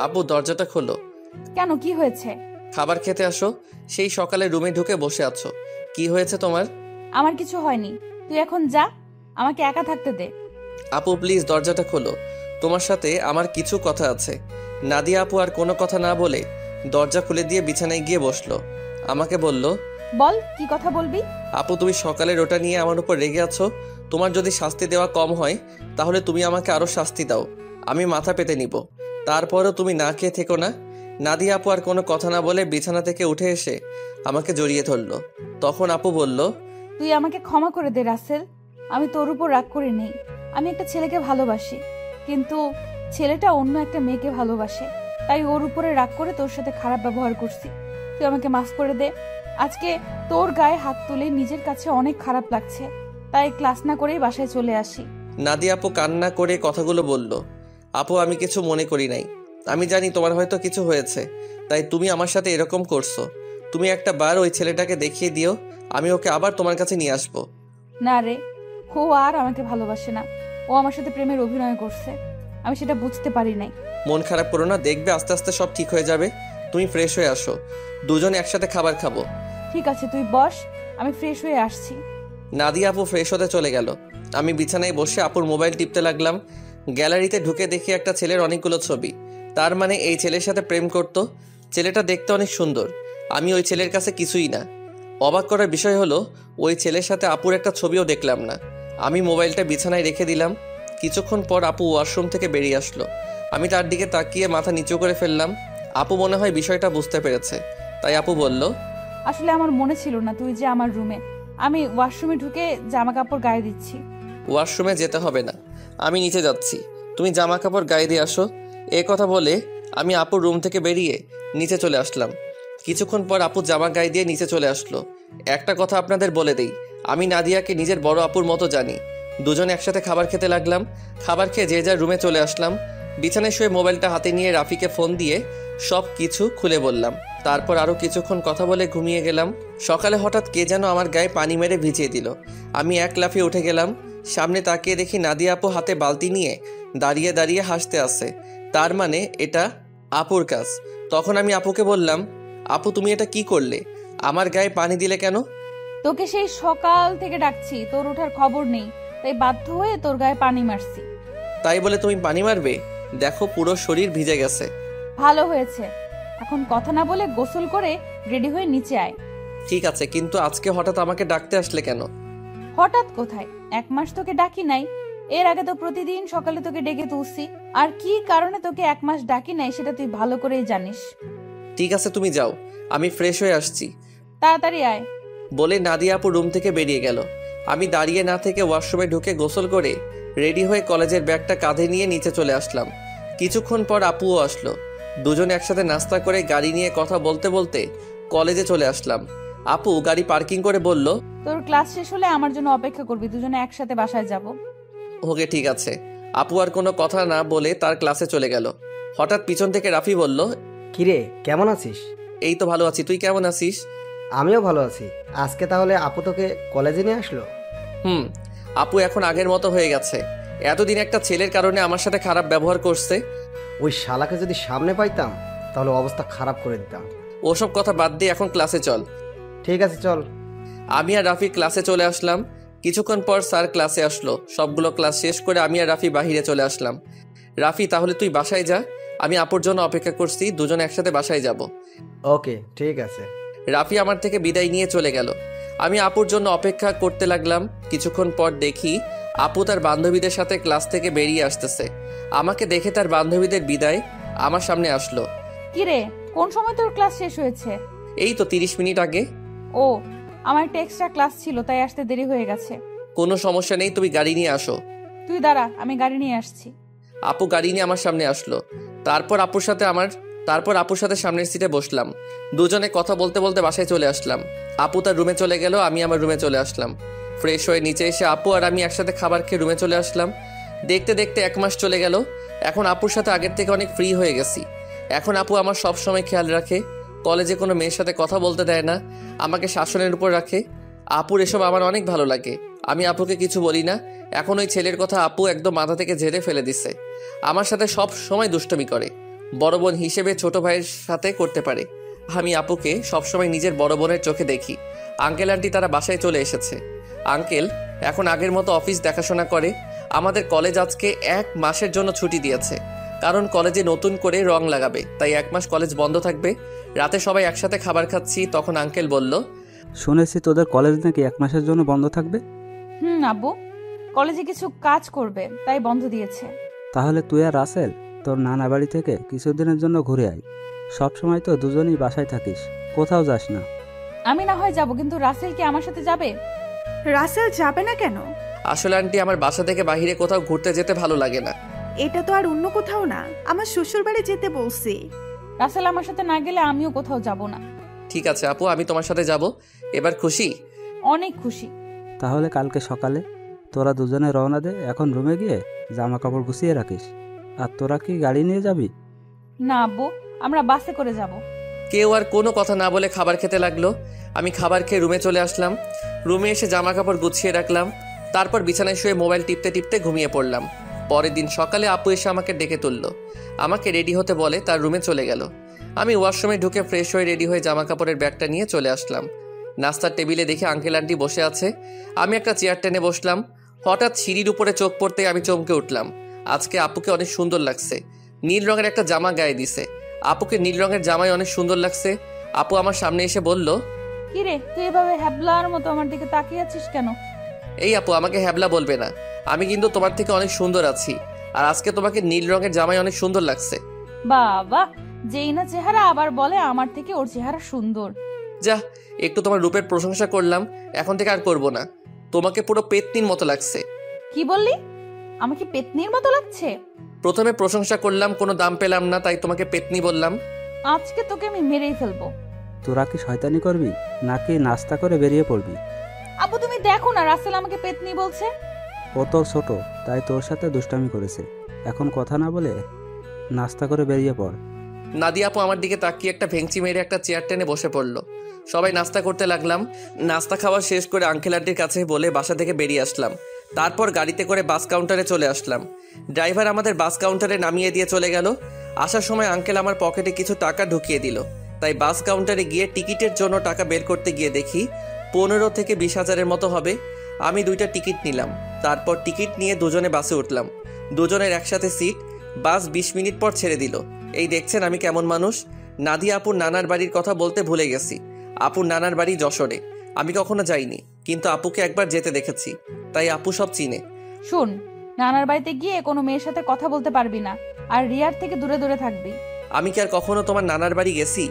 আপু দরজাটা খোলো। কেন, কি হয়েছে? খাবার খেতে আসো। সেই সকালে রুমে ঢুকে বসে আছো। কি হয়েছে তোমার? আমার কিছু হয়নি, তুই এখন যা, আমাকে একা থাকতে দে। আপু প্লিজ দরজাটা খোলো, তোমার সাথে আমার কিছু কথা আছে। নাদিয়া আপু আর কোনো কথা না বলে দরজা খুলে দিয়ে বিছানায় গিয়ে বসলো। আমাকে বলল, বল, কি কথা বলবি? আপু তুমি সকালে রোটা নিয়ে আমার উপর রেগে আছো। তোমার যদি শাস্তি দেওয়া কম হয় তাহলে তুমি আমাকে আরো শাস্তি দাও, আমি মাথা পেতে নিব। তারপরও তুমি না খেয়ে থেকো না। নাদিয়া আপু আর কোনো কথা না বলে বিছানা থেকে উঠে এসে আমাকে জড়িয়ে ধরলো। তখন আপু বলল, তুই আমাকে ক্ষমা করে দে রাসেল, আমি তোর উপর রাগ করে নেই। আমি একটা ছেলেকে ভালোবাসি, কিন্তু ছেলেটা অন্য একটা মেয়েকে ভালোবাসে, তাই ওর উপরে রাগ করে তোর সাথে খারাপ ব্যবহার করছি। তুই আমাকে মাফ করে দে। আজকে তোর গায়ে হাত তুলে নিজের কাছে অনেক খারাপ লাগছে, তাই ক্লাস না করেই বাসায় চলে আসি। নাদিয়া আপু কান্না করে কথাগুলো বলল। আপু আমি কিছু মনে করি নাই। আমি জানি তোমার হয়তো কিছু হয়েছে, তাই তুমি আমার সাথে এরকম করছো। তুমি একটা বার ওই ছেলেটাকে দেখিয়ে দিও, আমি ওকে আবার তোমার কাছে নিয়ে আসবো। না রে, ও আর আমাকে ভালোবাসে না, ও আমার সাথে প্রেমের অভিনয় করছে, আমি সেটা বুঝতে পারি নাই। মন খারাপ করো না, দেখবে আস্তে আস্তে সব ঠিক হয়ে যাবে। তুমি ফ্রেশ হয়ে আসো, দুজন একসাথে খাবার খাবো। ঠিক আছে, তুই বস, আমি ফ্রেশ হয়ে আসছি। নাদিয়া আপু ফ্রেশ হতে চলে গেল। আমি বিছানায় বসে আপুর মোবাইল টিপতে লাগলাম। গ্যালারিতে ঢুকে দেখি একটা ছেলের অনেকগুলো ছবি। তার মানে এই ছেলের সাথে প্রেম করত। ছেলেটা দেখতে অনেক সুন্দর, আমি ওই ছেলের কাছে কিছুই না। অবাক করার বিষয় হলো ওই ছেলের সাথে আপুর একটা ছবিও দেখলাম না। আমি মোবাইলটা বিছানায় রেখে দিলাম। কিছুক্ষণ পর আপু ওয়াশরুম থেকে বেরিয়ে আসলো। আমি তার দিকে তাকিয়ে মাথা নিচু করে ফেললাম। আপু মনে হয় বিষয়টা বুঝতে পেরেছে, তাই আপু বলল, আসলে আমার মনে ছিল না তুই যে আমার রুমে, আমি ওয়াশরুমে ঢুকে জামা কাপড় গায়ে দিচ্ছি। ওয়াশরুমে যেতে হবে না, আমি নিচে যাচ্ছি, তুমি জামা কাপড় গায়ে দিয়ে আসো। এ কথা বলে আমি আপুর রুম থেকে বেরিয়ে নিচে চলে আসলাম। কিছুক্ষণ পর আপু জামা গায়ে দিয়ে নিচে চলে আসলো। একটা কথা আপনাদের বলে দেই, আমি নাদিয়াকে নিজের বড় আপুর মতো জানি। দুজনে একসাথে খাবার খেতে লাগলাম। খাবার খেয়ে যে যার রুমে চলে আসলাম। বিছানায় শুয়ে মোবাইলটা হাতে নিয়ে রাফিকে ফোন দিয়ে সব কিছু খুলে বললাম। তারপর আরও কিছুক্ষণ কথা বলে ঘুমিয়ে গেলাম। সকালে হঠাৎ কে যেন আমার গায়ে পানি মেরে ভিজিয়ে দিল। আমি এক লাফিয়ে উঠে গেলাম। সামনে তাকিয়ে দেখি নাদিয়া আপু হাতে বালতি নিয়ে দাঁড়িয়ে দাঁড়িয়ে হাসতে আসে। তার মানে এটা আপুর কাজ। তখন আমি আপুকে বললাম, আপু তুমি এটা কি করলে? আমার গায়ে পানি দিলে কেন? তোকে সেই সকাল থেকে ডাকছি, তোর ওঠার খবর নেই, তাই বাধ্য হয়ে তোর গায়ে পানি মারছি। তাই বলে তুমি পানি মারবে? দেখো পুরো শরীর ভিজে গেছে। ভালো হয়েছে, এখন কথা না বলে গোসল করে রেডি হয়ে নিচে আয়। ঠিক আছে, কিন্তু আজকে হঠাৎ আমাকে ডাকতে আসলে কেন? হঠাৎ কোথায়, 1 মাস তোকে ডাকি নাই। এর আগে তো প্রতিদিন সকালে তোকে ডেকে তুলছি, আর কি কারণে তোকে 1 মাস ডাকি নাই সেটা তুই ভালো করেই জানিস। ঠিক আছে তুমি যাও, আমি ফ্রেশ হয়ে আসছি। তাড়াতাড়ি আয়। বলে নাদিয়া আপু রুম থেকে বেরিয়ে গেল। আমি দাঁড়িয়ে না থেকে ওয়াশরুমে ঢুকে গোসল করে রেডি হয়ে কলেজের ব্যাগটা কাঁধে নিয়ে নিচে চলে আসলাম। কিছুক্ষণ পর আপুও আসলো। দুজনে একসাথে নাস্তা করে গাড়ি নিয়ে কথা বলতে বলতে কলেজে চলে আসলাম। আপু গাড়ি পার্কিং করে বলল, তোর ক্লাস শেষ হলে আমার জন্য অপেক্ষা করবি, দুজনে একসাথে বাসায় যাব। ওকে ঠিক আছে। আপু আর কোনো কথা না বলে তার ক্লাসে চলে গেল। হঠাৎ পিছন থেকে রাফি বলল, কিরে, কেমন আছিস? এই তো ভালো আছি, তুই কেমন আছিস? আমিও ভালো আছি। আজকে তাহলে আপু তোকে কলেজে নিয়ে আসলো? আপু এখন আগের মতো হয়ে গেছে। এতদিন একটা ছেলের কারণে আমার সাথে খারাপ ব্যবহার করছে। ওই শালাকে যদি সামনে পাইতাম তাহলে অবস্থা খারাপ করে দিতাম। ওসব কথা বাদ দিয়ে এখন ক্লাসে চল। ঠিক আছে চল। আমি আর রাফি ক্লাসে চলে আসলাম। কিছুক্ষণ পর স্যার ক্লাসে আসলো। সবগুলো ক্লাস শেষ করে আমি আর রাফি বাহিরে চলে আসলাম। রাফি তাহলে তুই বাসায় যা, আমি আপুর জন্য অপেক্ষা করছি, দুজনে একসাথে বাসায় যাব। ওকে ঠিক আছে। রাফি আমার থেকে বিদায় নিয়ে চলে গেল। আমি আপুর জন্য অপেক্ষা করতে লাগলাম। কিছুক্ষণ পর দেখি আপু তার বান্ধবীদের সাথে ক্লাস থেকে বেরিয়ে আসতেছে। আমাকে দেখে তার বান্ধবীদের বিদায় আমার সামনে আসলো। কিরে, কোন সময় তোর ক্লাস শেষ হয়েছে? এই তো 30 মিনিট আগে। ও, আমার একটা এক্সট্রা ক্লাস ছিল, তাই আসতে দেরি হয়ে গেছে। কোনো সমস্যা নেই, তুমি গাড়ি নিয়ে আসো। তুই দাঁড়া, আমি গাড়ি নিয়ে আসছি। আপু গাড়ি নিয়ে আমার সামনে আসলো। তারপর আপুর সাথে সামনের সিটে বসলাম। দুজনে কথা বলতে বলতে বাসায় চলে আসলাম। আপু তার রুমে চলে গেল, আমি আমার রুমে চলে আসলাম। ফ্রেশ হয়ে নিচে এসে আপু আর আমি একসাথে খাবার খেয়ে রুমে চলে আসলাম। দেখতে দেখতে 1 মাস চলে গেল। এখন আপুর সাথে আগের থেকে অনেক ফ্রি হয়ে গেছি। এখন আপু আমার সব সময় খেয়াল রাখে। কলেজে কোনো মেয়ের সাথে কথা বলতে দেয় না, আমাকে শাসনের উপর রাখে। আপুর এসব আমার অনেক ভালো লাগে। আমি আপুকে কিছু বলি না। এখন ওই ছেলের কথা আপু একদম মাথা থেকে ঝেড়ে ফেলে দিচ্ছে। আমার সাথে সব সময় দুষ্টমি করে। বড় বোন হিসেবে ছোট ভাইয়ের সাথে করতে পারে। আমি আপুকে সবসময় নিজের বড় বোনের চোখে দেখি। আঙ্কেল আন্টি তারা বাসায় চলে এসেছে। আঙ্কেল এখন আগের মতো অফিস দেখাশোনা করে। আমাদের কলেজ আজকে 1 মাসের জন্য ছুটি দিয়েছে, কারণ কলেজে নতুন করে রং লাগাবে, তাই 1 মাস কলেজ বন্ধ থাকবে। রাতে সবাই একসাথে খাবার খাচ্ছি, তখন আঙ্কেল বলল, শুনেছি তোদের কলেজ নাকি 1 মাসের জন্য বন্ধ থাকবে। আব্বু কলেজে কিছু কাজ করবে তাই বন্ধ দিয়েছে। তাহলে তুই আর রাসেল তোর নানা বাড়ি থেকে কিছুদিনের জন্য ঘুরে আয়। সব সময় তো দুজনেই বাসায় থাকিস, কোথাও যাস না। আমি না হয় যাব, কিন্তু রাসেল কি আমার সাথে যাবে? রাসেল যাবে না কেন? আসলে আন্টি আমার বাসা থেকে বাইরে কোথাও ঘুরতে যেতে ভালো লাগে না। এটা তো আর অন্য কোথাও না, আমার শ্বশুর বাড়ি যেতে বলছি। রাসেল আমার সাথে না গেলে আমিও কোথাও যাব না। ঠিক আছে আপু, আমি তোমার সাথে যাব। এবার খুশি? অনেক খুশি। তাহলে কালকে সকালে তোরা দুজনে রওনা দে। এখন রুমে গিয়ে জামা কাপড় গুছিয়ে রাখিস। আর তোরা কি গাড়ি নিয়ে যাবি? না আব্বু, আমরা বাসে করে যাব। কেউ আর কোনো কথা না বলে খাবার খেতে লাগলো। আমি খাবার খেয়ে রুমে চলে আসলাম। রুমে এসে জামা কাপড় গুছিয়ে রাখলাম। তারপর বিছানায় শুয়ে মোবাইল টিপতে টিপতে ঘুমিয়ে পড়লাম। পরের দিন সকালে আপু এসে আমাকে ডেকে তুলল, আমাকে রেডি হতে বলে তার রুমে চলে গেল। আমি ওয়াশরুমে ঢুকে ফ্রেশ হয়ে রেডি হয়ে জামা কাপড়ের ব্যাগটা নিয়ে চলে আসলাম। নাস্তার টেবিলে দেখে আঙ্কেল আন্টি বসে আছে। আমি একটা চেয়ার টেনে বসলাম। হঠাৎ সিঁড়ির উপরে চোখ পড়তে আমি চমকে উঠলাম। আজকে আপুকে অনেক সুন্দর লাগছে। নীল রঙের একটা জামা গায়ে দিছে। আপুকে নীল রঙের জামায় অনেক সুন্দর লাগছে। আপু আমার সামনে এসে বলল, কি রে তুই এভাবে হ্যাবলার মতো আমার দিকে তাকিয়ে আছিস কেন? এই আপু আমাকে হ্যাবলা বলবে না, আমি কিন্তু তোমার থেকে অনেক সুন্দর আছি। আর আজকে তোমাকে নীল রঙের জামায় অনেক সুন্দর লাগছে। বাবা, যেই না চেহারা আবার বলে আমার থেকে ওর চেহারা সুন্দর। যা, একটু তোমার রূপের প্রশংসা করলাম, এখন থেকে আর করব না। তোমাকে পুরো পেতনির মতো লাগছে। কি বললি? আমাকে পেতনির মতো লাগছে? প্রথমে প্রশংসা করলাম, কোনো দাম পেলাম না, তাই তোমাকে পেতনি বললাম। আজকে তোকে আমি মেরেই ফেলবো। তোরা কি শয়তানি করবি নাকি নাস্তা করে বেরিয়ে পড়বি? আব্বু তুমি দেখো না, রাসেল আমাকে পেতনি বলছে। ও তো ছোট, তাই তোর সাথে দুষ্টামি করেছে। এখন কথা না বলে নাস্তা করে বেরিয়ে পড়। নাদিয়া আপু আমার দিকে তাকিয়ে একটা ভেঙচি মেরে একটা চেয়ার টেনে বসে পড়লো। সবাই নাস্তা করতে লাগলাম। নাস্তা খাওয়া শেষ করে আঙ্কেল আন্টির কাছে বলে বাসা থেকে বেরিয়ে আসলাম। তারপর গাড়িতে করে বাস কাউন্টারে চলে আসলাম। ড্রাইভার আমাদের বাস কাউন্টারে নামিয়ে দিয়ে চলে গেল। আসার সময় আঙ্কেল আমার পকেটে কিছু টাকা ঢুকিয়ে দিল। তাই বাস কাউন্টারে গিয়ে টিকিটের জন্য টাকা বের করতে গিয়ে দেখি 15 থেকে 20 হাজারের মতো হবে। আমি 2টা টিকিট নিলাম। তারপর টিকিট নিয়ে দুজনে বাসে উঠলাম। দুজনের একসাথে সিট। বাস 20 মিনিট পর ছেড়ে দিল। এই দেখছেন আমি কেমন মানুষ। নাদিয়া আপুর নানার বাড়ির কথা বলতে ভুলে গেছি। আপুর নানার বাড়ি যশোরে। আমি কখনো যাইনি, কিন্তু আপুকে একবার যেতে দেখেছি, তাই আপু সব চিনে। শোন, নানার বাড়িতে গিয়ে কোনো মেয়ের সাথে কথা বলতে পারবি না, আর রিয়ার থেকে দূরে দূরে থাকবি। আমি কি আর কখনো তোমার নানার বাড়ি গেছি?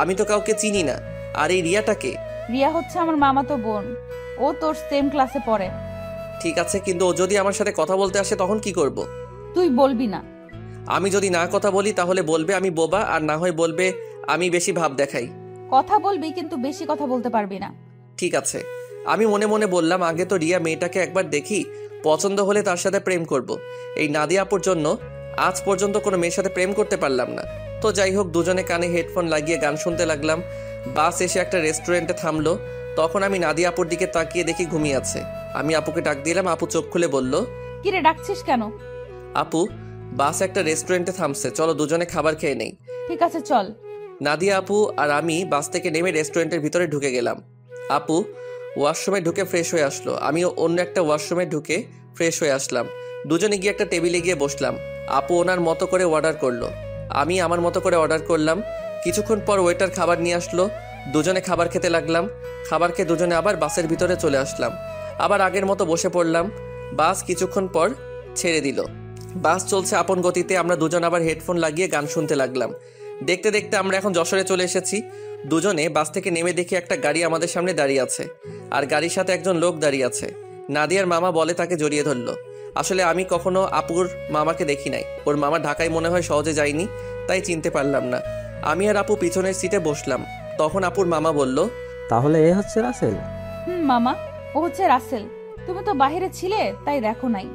আমি তো কাউকে চিনি না। আর এই রিয়াটাকে? রিয়া হচ্ছে আমার মামাতো বোন, ও তোর সেম ক্লাসে পড়ে। ঠিক আছে, কিন্তু ও যদি আমার সাথে কথা বলতে আসে তখন কি করব? তুই বলবি না। আমি যদি না কথা বলি তাহলে বলবে আমি বোবা, আর না হয় বলবে আমি বেশি ভাব দেখাই। কথা বলবি, কিন্তু বেশি কথা বলতে পারবি না। ঠিক আছে। আমি মনে মনে বললাম, আগে তো রিয়া মেয়েটাকে একবার দেখি, পছন্দ হলে তার সাথে প্রেম করব। এই নাদিয়া আপুর জন্য আজ পর্যন্ত কোনো মেয়ের সাথে প্রেম করতে পারলাম না। তো যাই হোক, দুজনে কানে হেডফোন লাগিয়ে গান শুনতে লাগলাম। বাস এসে একটা রেস্টুরেন্টে থামলো। তখন আমি নাদিয়া আপুর দিকে তাকিয়ে দেখি ঘুমিয়ে আছে। আমি আপুকে ডাক দিলাম। আপু চোখ খুলে বলল, কিরে ডাকছিস কেন? আপু, বাস একটা রেস্টুরেন্টে থামছে, চলো দুজনে খাবার খেয়ে নেই। ঠিক আছে চল। নাদিয়া আপু আর আমি বাস থেকে নেমে রেস্টুরেন্টের ভিতরে ঢুকে গেলাম। আপু ওয়াশরুমে ঢুকে ফ্রেশ হয়ে আসলো। আমিও অন্য একটা ওয়াশরুমে ঢুকে ফ্রেশ হয়ে আসলাম। দুজনে গিয়ে একটা টেবিলে গিয়ে বসলাম। আপু ওনার মতো করে অর্ডার করলো, আমি আমার মতো করে অর্ডার করলাম। কিছুক্ষণ পর ওয়েটার খাবার নিয়ে আসলো। দুজনে খাবার খেতে লাগলাম। খাবার খেয়ে দুজনে আবার বাসের ভিতরে চলে আসলাম। আবার আগের মতো বসে পড়লাম। বাস কিছুক্ষণ পর ছেড়ে দিল। বাস চলছে আপন গতিতে। আমরা দুজন আবার হেডফোন লাগিয়ে গান শুনতে লাগলাম। দেখতে দেখতে আমরা এখন যশোরে চলে এসেছি। দুজনে বাস থেকে নেমে দেখি একটা গাড়ি আমাদের সামনে দাঁড়িয়ে আছে, আর গাড়ির সাথে একজন লোক দাঁড়িয়ে আছে। নাদিয়ার মামা বলে তাকে জড়িয়ে ধরলো। আসলে আমি কখনো আপুর মামাকে দেখি নাই। ওর মামা ঢাকায় মনে হয় সহজে যায়নি, তাই চিনতে পারলাম না। আমি আর আপু পিছনের সিটে বসলাম। তখন আপুর মামা বলল, তাহলে এ হচ্ছে রাসেল? মামা, ও হচ্ছে রাসেল। তুমি তো বাহিরে ছিলে, তাই দেখো নাই।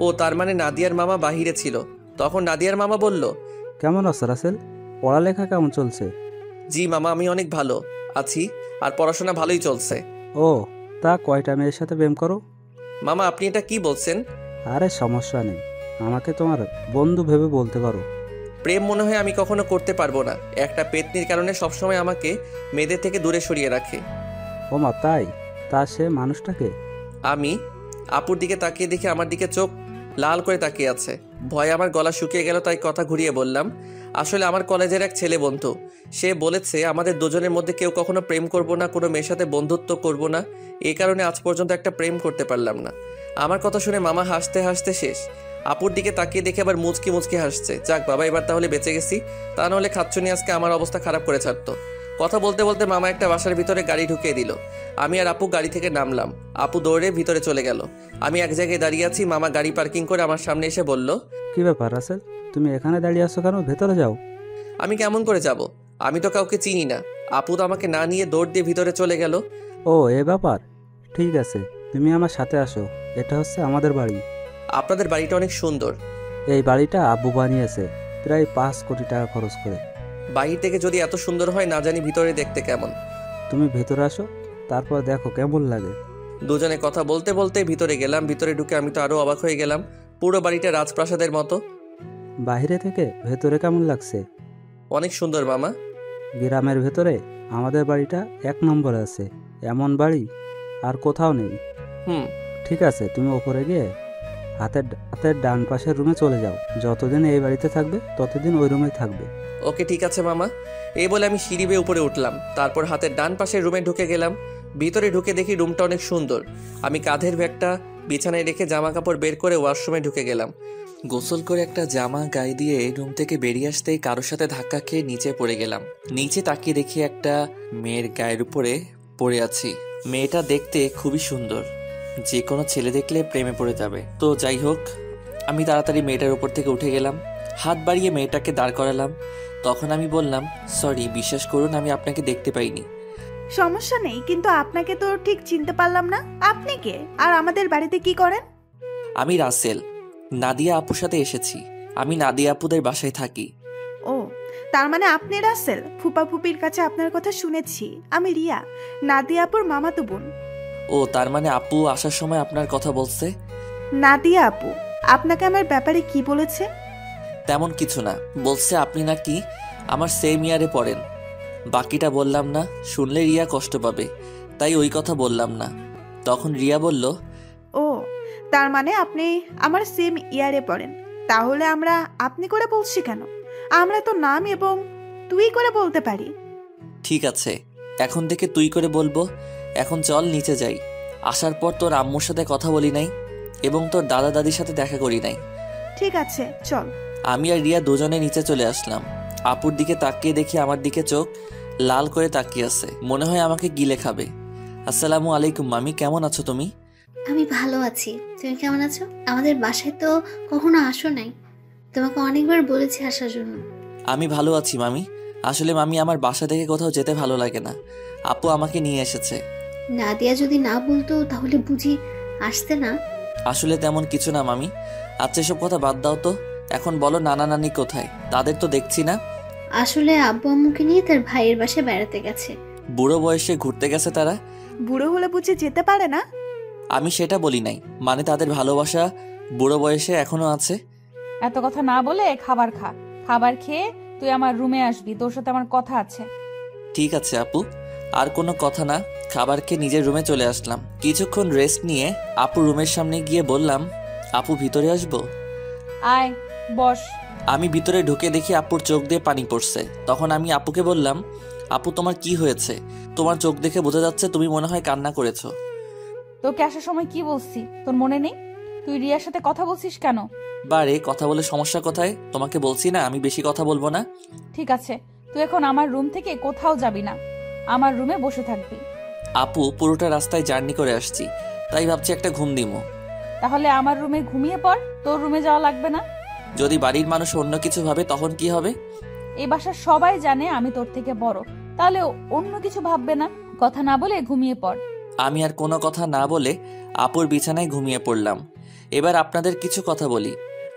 ও তার মানে নাদিয়ার মামা বাহিরে ছিল। তখন নাদিয়ার মামা বলল, কেমন আছো রাসেল? পড়ালেখা কেমন চলছে? জি মামা, আমি অনেক ভালো আছি, আর পড়াশোনা ভালোই চলছে। ও, তা কয়টা মেয়ের সাথে প্রেম করো? মামা আপনি এটা কি বলছেন? আরে সমস্যা নেই, আমাকে তোমার বন্ধু ভেবে বলতে পারো। প্রেম মনে হয় আমি কখনো করতে পারবো না। একটা পেতনির কারণে সবসময় আমাকে মেয়েদের থেকে দূরে সরিয়ে রাখে। ওমা তাই? তা সে মানুষটাকে? আমি আপুর দিকে তাকিয়ে দেখি আমার দিকে চোখ লাল করে তাকিয়ে আছে। ভয়ে আমার গলা শুকিয়ে গেল, তাই কথা ঘুরিয়ে বললাম, আসলে আমার কলেজের এক ছেলে বন্ধু। সে বলেছে আমাদের দুজনের মধ্যে কেউ কখনো প্রেম করব না, কোনো মেয়ের সাথে বন্ধুত্ব করব না। এই কারণে আজ পর্যন্ত একটা প্রেম করতে পারলাম না। আমার কথা শুনে মামা হাসতে হাসতে শেষ। আপুর দিকে তাকিয়ে দেখে আবার মুচকি মুচকি হাসছে। যাক বাবা, এবার তাহলে বেঁচে গেছি। তা নাহলে খাচ্ছনি আজকে আমার অবস্থা খারাপ করে ছাড়তো। কথা বলতে বলতে মামা একটা বাসার ভিতরে গাড়ি ঢুকিয়ে দিল। আমি আর আপু গাড়ি থেকে নামলাম। আপু দৌড়ে ভিতরে চলে গেল। আমি এক জায়গায় দাঁড়িয়ে আছি। মামা গাড়ি পার্কিং করে আমার সামনে এসে বলল, কি ব্যাপার রাসেল, তুমি এখানে দাঁড়িয়ে আছো কেন? ভেতরে যাও। আমি কেমন করে যাব? আমি তো কাউকে চিনি না। আপু তো আমাকে না নিয়ে দৌড় দিয়ে ভিতরে চলে গেল। ও এ ব্যাপার, ঠিক আছে, তুমি আমার সাথে আসো। এটা হচ্ছে আমাদের বাড়ি। আপনাদের বাড়িটা অনেক সুন্দর। এই বাড়িটা আব্বু বানিয়েছে প্রায় 5 কোটি টাকা খরচ করে। বাহির থেকে যদি এত সুন্দর হয়, না জানি ভিতরে দেখতে কেমন। তুমি ভেতরে আসো, তারপর দেখো কেমন লাগে। দুজনে কথা বলতে বলতে ভিতরে গেলাম। ভিতরে ঢুকে আমি তো আরো অবাক হয়ে গেলাম। পুরো বাড়িটা রাজপ্রাসাদের মতো। বাইরে থেকে ভেতরে কেমন লাগছে? অনেক সুন্দর মামা। গ্রামের ভেতরে আমাদের বাড়িটা 1 নম্বরে আছে। এমন বাড়ি আর কোথাও নেই। হুম। ঠিক আছে, তুমি ওপরে গিয়ে হাতের হাতের ডান পাশের রুমে চলে যাও। যতদিন এই বাড়িতে থাকবে ততদিন ওই রুমেই থাকবে। ওকে ঠিক আছে মামা। এই বলে আমি সিঁড়ি বেয়ে উপরে উঠলাম। তারপর হাতের ডান পাশের রুমে ঢুকে গেলাম। ভিতরে ঢুকে দেখি রুমটা অনেক সুন্দর। আমি কাঁধের ব্যাগটা বিছানায় রেখে জামা কাপড় বের করে ওয়াশরুমে ঢুকে গেলাম। গোসল করে একটা জামা গায়ে দিয়ে রুম থেকে বেরিয়ে আসতেই কারোর সাথে ধাক্কা খেয়ে নিচে পড়ে গেলাম। নিচে তাকিয়ে দেখি একটা মেয়ের গায়ের উপরে পড়ে আছি। মেয়েটা দেখতে খুবই সুন্দর, যে কোনো ছেলে দেখলে প্রেমে পড়ে যাবে। তো যাই হোক, আমি তাড়াতাড়ি মেয়েটার উপর থেকে উঠে গেলাম। হাত বাড়িয়ে মেয়েটাকে দাঁড় করালাম। তখন আমি বললাম, সরি, বিশ্বাস করুন আমি আপনাকে দেখতে পাইনি। সমস্যা নেই, কিন্তু আপনাকে তো ঠিক চিনতে পারলাম না। আপনি কে, আর আমাদের বাড়িতে কি করেন? আমি রাসেল, নাদিয়া আপুর সাথে এসেছি। আমি নাদিয়া আপুদের বাসায় থাকি। ও, তার মানে আপনি রাসেল। ফুপা ফুপির কাছে আপনার কথা শুনেছি। আমি রিয়া, নাদিয়া আপুর মামাতো বোন। ও, তার মানে আপু আসার সময় আপনার কথা বলছে? নাদিয়া আপু আপনাকে আমার ব্যাপারে কি বলেছে? তেমন কিছু না, বলছে আপনি নাকি আমার সেম ইয়ারে পড়েন। বাকিটা বললাম না, শুনলে রিয়া কষ্ট পাবে, তাই ওই কথা বললাম না। তখন রিয়া বলল, ও, তার মানে আপনি আমার সেম ইয়ারে পড়েন। তাহলে আমরা আপনি করে বলছি কেন? আমরা তো নাম এবং তুই করে বলতে পারি। ঠিক আছে, এখন থেকে তুই করে বলবো। এখন চল নিচে যাই। আসার পর তোর আম্মুর সাথে কথা বলি নাই এবং তোর দাদা দাদির সাথে দেখা করি নাই। ঠিক আছে, চল। আমি আর রিয়া দুজনে নিচে চলে আসলাম। আপুর দিকে তাকিয়ে দেখি আমার দিকে চোখ লাল করে তাকিয়ে আছে, মনে হয় আমাকে গিলে খাবে। আসসালামু আলাইকুম মামি, কেমন আছো তুমি? আমি ভালো আছি, তুমি কেমন আছো? আমাদের বাসায় তো কখনো আসো নাই, তোমাকে অনেকবার বলেছি আসার জন্য। আমি ভালো আছি মামি। আসলে মামি, আমার বাসা থেকে কোথাও যেতে ভালো লাগে না। আপু আমাকে নিয়ে এসেছে। নাদিয়া যদি না বলতো তাহলে বুঝি আসতে না? আসলে তেমন কিছু না মামি। আচ্ছা, এসব কথা বাদ দাও তো। এখন বলো, নানা নানি কোথায়? তাদের তো দেখছি না। আসলে আব্বু আম্মুকে নিয়ে তার ভাইয়ের বাসায় বেড়াতে গেছে। বুড়ো বয়সে ঘুরতে গেছে তারা? বুড়ো হলে বুঝে যেতে পারে না? আমি সেটা বলি নাই, মানে তাদের ভালোবাসা বুড়ো বয়সে এখনো আছে। এত কথা না বলে খাবার খা। খাবার খেয়ে তুই আমার রুমে আসবি, তোর সাথে আমার কথা আছে। ঠিক আছে আপু, আর কোনো কথা না। খাবার খেয়ে নিজের রুমে চলে আসলাম। কিছুক্ষণ রেস্ট নিয়ে আপু রুমের সামনে গিয়ে বললাম, আপু ভিতরে আসবো? আয়, বস। আমি ভিতরে ঢুকে দেখি আপুর চোখ দিয়ে পানি পড়ছে। তখন আমি আপুকে বললাম, আপু তোমার কি হয়েছে? তোমার চোখ দেখে বোঝা যাচ্ছে তুমি মনে হয় কান্না করেছো। তোকে আসার সময় কি বলছি তোর মনে নেই? তুই রিয়ার সাথে কথা বলছিস কেন? বারে, কথা বলে সমস্যা কোথায়? তোমাকে বলছি না আমি বেশি কথা বলবো না। ঠিক আছে, তুই এখন আমার রুম থেকে কোথাও যাবি না, আমার রুমে বসে থাকবি। আপু, পুরোটা রাস্তায় জার্নি করে আসছি, তাই ভাবছি একটা ঘুম দিমো। তাহলে আমার রুমে ঘুমিয়ে পড়, তোর রুমে যাওয়া লাগবে না। যদি বাড়ির মানুষ অন্য কিছু ভাবে তখন কি হবে? এই বাসার সবাই জানে আমি তোর থেকে বড়, তাহলে অন্য কিছু ভাববে না। কথা না বলে ঘুমিয়ে পড়। আমি আর কোনো কথা না বলে আপুর বিছানায় ঘুমিয়ে পড়লাম। এবার আপনাদের কিছু কথা বলি।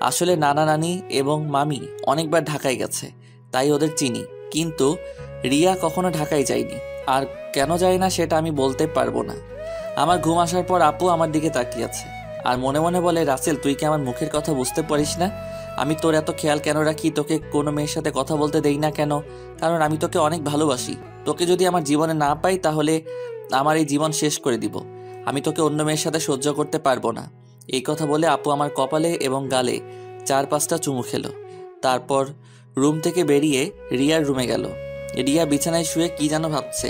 আসলে নানা নানি এবং মামি অনেকবার ঢাকায় গেছে, তাই ওদের চিনি। কিন্তু রিয়া কখনো ঢাকায় যায়নি, আর কেন যায় না সেটা আমি বলতে পারবো না। আমার ঘুম আসার পর আপু আমার দিকে তাকিয়ে আছে আর মনে মনে বলে, রাসেল তুই কি আমার মুখের কথা বুঝতে পারিস না? আমি তোর এত খেয়াল কেন রাখি, তোকে কোনো মেয়ের সাথে কথা বলতে দেই না কেন? কারণ আমি তোকে অনেক ভালোবাসি। তোকে যদি আমার জীবনে না পাই তাহলে আমার এই জীবন শেষ করে দিব। আমি তোকে অন্য মেয়ের সাথে সহ্য করতে পারবো না। এই কথা বলে আপু আমার কপালে এবং গালে 4-5টা চুমু খেলো। তারপর রুম থেকে বেরিয়ে রিয়ার রুমে গেল। রিয়া বিছানায় শুয়ে কি যেন ভাবছে।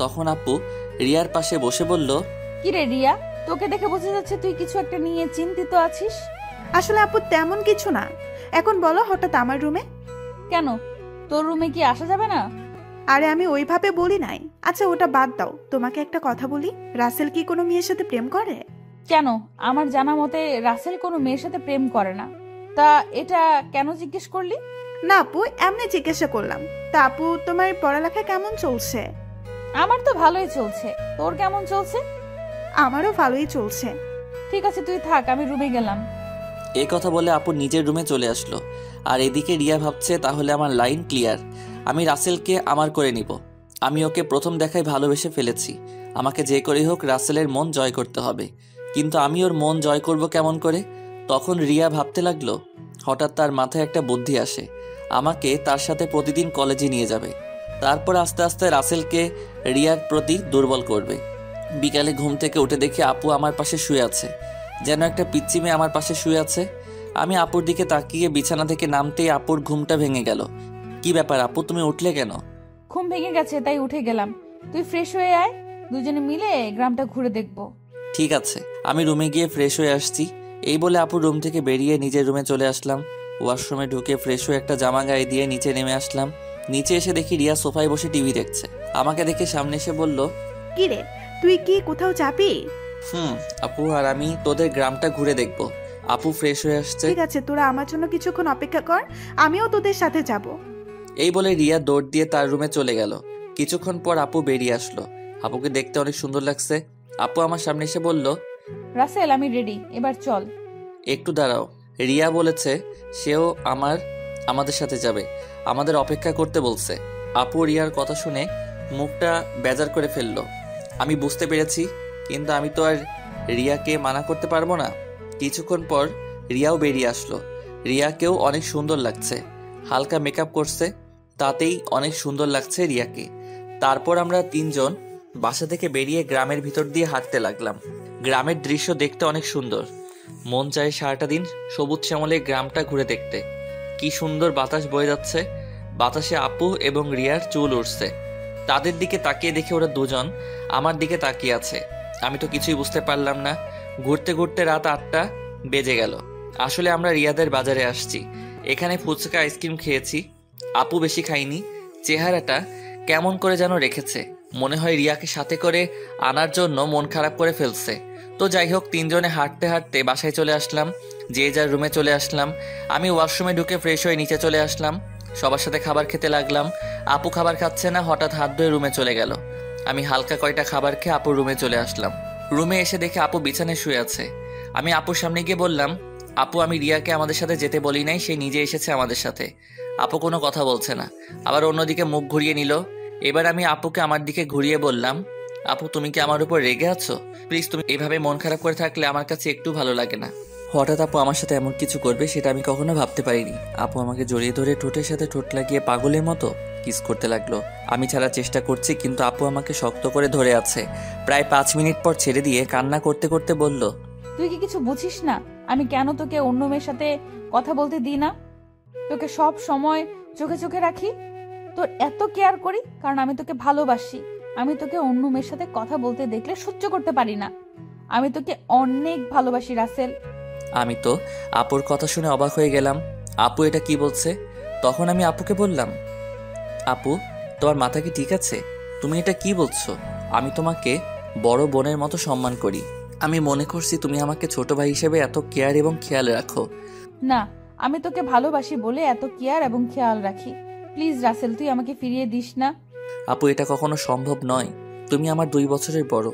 তখন আপু রিয়ার পাশে বসে বলল, কিরে রিয়া, তোকে দেখে বোঝা যাচ্ছে তুই কিছু একটা নিয়ে চিন্তিত আছিস। আসলে আপু তেমন কিছু না। এখন বলো হঠাৎ আমার রুমে? কেন, তোর রুমে কি আসা যাবে না? আরে আমি ওইভাবে বলি নাই। আচ্ছা ওটা বাদ দাও, তোমাকে একটা কথা বলি, রাসেল কি কোনো মেয়ের সাথে প্রেম করে? কেন, আমার জানা মতে রাসেল কোনো মেয়ের সাথে প্রেম করে না। তা এটা কেন জিজ্ঞেস করলি? না আপু, এমনি জিজ্ঞাসা করলাম। তা আপু তোমার পড়ালেখা কেমন চলছে? আমার তো ভালোই চলছে, তোর কেমন চলছে? আমারও ভালোই চলছে। ঠিক আছে তুই থাক, আমি রুমে গেলাম। এই কথা বলে আপু নিজের রুমে চলে আসলো। আর এদিকে রিয়া ভাবছে তাহলে আমার লাইন ক্লিয়ার, আমি রাসেলকে আমার করে নিব। আমি ওকে প্রথম দেখায় ভালোবেসে ফেলেছি। আমাকে যে করেই হোক রাসেলের মন জয় করতে হবে। কিন্তু আমি ওর মন জয় করব কেমন করে? তখন রিয়া ভাবতে লাগলো। হঠাৎ তার মাথায় একটা বুদ্ধি আসে, আমাকে তার সাথে প্রতিদিন কলেজে নিয়ে যাবে। তারপর আস্তে আস্তে রাসেলকে রিয়ার প্রতি দুর্বল করবে। বিকালে ঘুম থেকে উঠে দেখি আপু আমার পাশে শুয়ে আছে, যেন একটা পিচ্চি মেয়ে আমার পাশে শুয়ে আছে। আমি আপুর দিকে তাকিয়ে বিছানা থেকে নামতেই আপুর ঘুমটা ভেঙে গেল। কি ব্যাপার আপু, তুমি উঠলে কেন? ঘুম ভেঙে গেছে তাই উঠে গেলাম। তুই ফ্রেশ হয়ে আয়, দুজনে মিলে গ্রামটা ঘুরে দেখবো। ঠিক আছে, আমি রুমে গিয়ে ফ্রেশ হয়ে আসছি। এই বলে আপুর রুম থেকে বেরিয়ে নিজের রুমে চলে আসলাম। ওয়াশরুমে ঢুকে ফ্রেশ হয়ে একটা জামা গায়ে দিয়ে নিচে নেমে আসলাম। নিচে এসে দেখি রিয়া সোফায় বসে টিভি দেখছে। আমাকে দেখে সামনে এসে বলল, কি রে, তুই কি কোথাও যাবি? আপু আর আমি তোদের গ্রামটা ঘুরে দেখব। আপু ফ্রেশ হয়ে আসছে। ঠিক আছে, তোরা আমার জন্য কিছুক্ষণ অপেক্ষা কর, আমিও তোদের সাথে যাব। এই বলে রিয়া দৌড় দিয়ে তার রুমে চলে গেল। কিছুক্ষণ পর আপু বেরিয়ে আসলো। আপুকে দেখতে অনেক সুন্দর লাগছে। আপু আমার সামনে এসে বলল, রাসেল আমি রেডি, এবার চল। একটু দাঁড়াও, রিয়া বলেছে সেও আমাদের সাথে যাবে, আমাদের অপেক্ষা করতে বলছে। আপু রিয়ার কথা শুনে মুখটা বেজার করে ফেললো। আমি বুঝতে পেরেছি, কিন্তু আমি তো আর রিয়াকে মানা করতে পারবো না। কিছুক্ষণ পর রিয়াও বেরিয়ে আসলো। রিয়াকেও অনেক সুন্দর লাগছে, হালকা মেকআপ করছে, তাতেই অনেক সুন্দর লাগছে রিয়াকে। তারপর আমরা তিনজন বাসা থেকে বেরিয়ে গ্রামের ভিতর দিয়ে হাঁটতে লাগলাম। গ্রামের দৃশ্য দেখতে অনেক সুন্দর, মন চায় সারাটা দিন সবুজ শ্যামলে গ্রামটা ঘুরে দেখতে। কি সুন্দর বাতাস বয়ে যাচ্ছে, বাতাসে আপু এবং রিয়ার চুল উঠছে। তাদের দিকে তাকিয়ে দেখে ওরা দুজন আমার দিকে তাকিয়ে আছে। আমি তো কিছুই বুঝতে পারলাম না। ঘুরতে ঘুরতে রাত 8টা বেজে গেল। আসলে আমরা রিয়াদের বাজারে আসছি, এখানে ফুচকা আইসক্রিম খেয়েছি। আপু বেশি খাইনি, চেহারাটা কেমন করে যেন রেখেছে, মনে হয় রিয়াকে সাথে করে আনার জন্য মন খারাপ করে ফেলছে। তো যাই হোক, তিনজনে হাঁটতে হাঁটতে বাসায় চলে আসলাম, যে যার রুমে চলে আসলাম। আমি ওয়াশরুমে ঢুকে ফ্রেশ হয়ে নিচে চলে আসলাম, সবার সাথে খাবার খেতে লাগলাম। আপু খাবার খাচ্ছে না, হঠাৎ হাত ধুয়ে রুমে চলে গেল। আমি হালকা কয়টা খাবার খেয়ে আপুর রুমে চলে আসলাম। রুমে এসে দেখে আপু বিছানায় শুয়ে আছে। আমি আপুর সামনে গিয়ে বললাম, আপু আমি রিয়াকে আমাদের সাথে যেতে বলি নাই, সে নিজে এসেছে আমাদের সাথে। আপু কোনো কথা বলছে না, আবার অন্যদিকে মুখ ঘুরিয়ে নিল। এবার আমি আপুকে আমার দিকে ঘুরিয়ে বললাম, আপু তুমি কি আমার উপর রেগে আছো? প্লিজ, তুমি এভাবে মন খারাপ করে থাকলে আমার কাছে একটু ভালো লাগে না। হঠাৎ আপু আমার সাথে এমন কিছু করবে সেটা আমি কখনো ভাবতে পারিনি। আপু আমাকে জড়িয়ে ধরে ঠোঁটের সাথে ঠোঁট লাগিয়ে পাগলের মতো কিস করতে লাগলো। আমি ছাড়ার চেষ্টা করছি, কিন্তু আপু আমাকে শক্ত করে ধরে আছে। প্রায় 5 মিনিট পর ছেড়ে দিয়ে কান্না করতে করতে বলল, তুই কি কিছু বুঝিস না আমি কেন তোকে অন্য মেয়ের সাথে কথা বলতে দিই না? তোকে সব সময় চোখে চোখে রাখি, তোর এত কেয়ার করি কারণ আমি তোকে ভালোবাসি। আমি তোকে অন্য মেয়ের সাথে কথা বলতে দেখলে সহ্য করতে পারি না। আমি তোকে অনেক ভালোবাসি রাসেল। আমি তো আপুর কথা শুনে অবাক হয়ে গেলাম, আপু এটা কি বলছে? তখন আমি আপুকে বললাম, আপু তোমার মাথা কি ঠিক আছে? তুমি এটা কি বলছো? আমি তোমাকে বড় বোনের মতো সম্মান করি। আমি মনে করছি তুমি আমাকে ছোট ভাই হিসেবে এত কেয়ার এবং খেয়াল রাখো। না, আমি তোকে ভালোবাসি বলে এত কেয়ার এবং খেয়াল রাখি। প্লিজ রাসেল, তুই আমাকে ফিরিয়ে দিস না। আপু এটা কখনো সম্ভব নয়, তুমি আমার 2 বছরের বড়।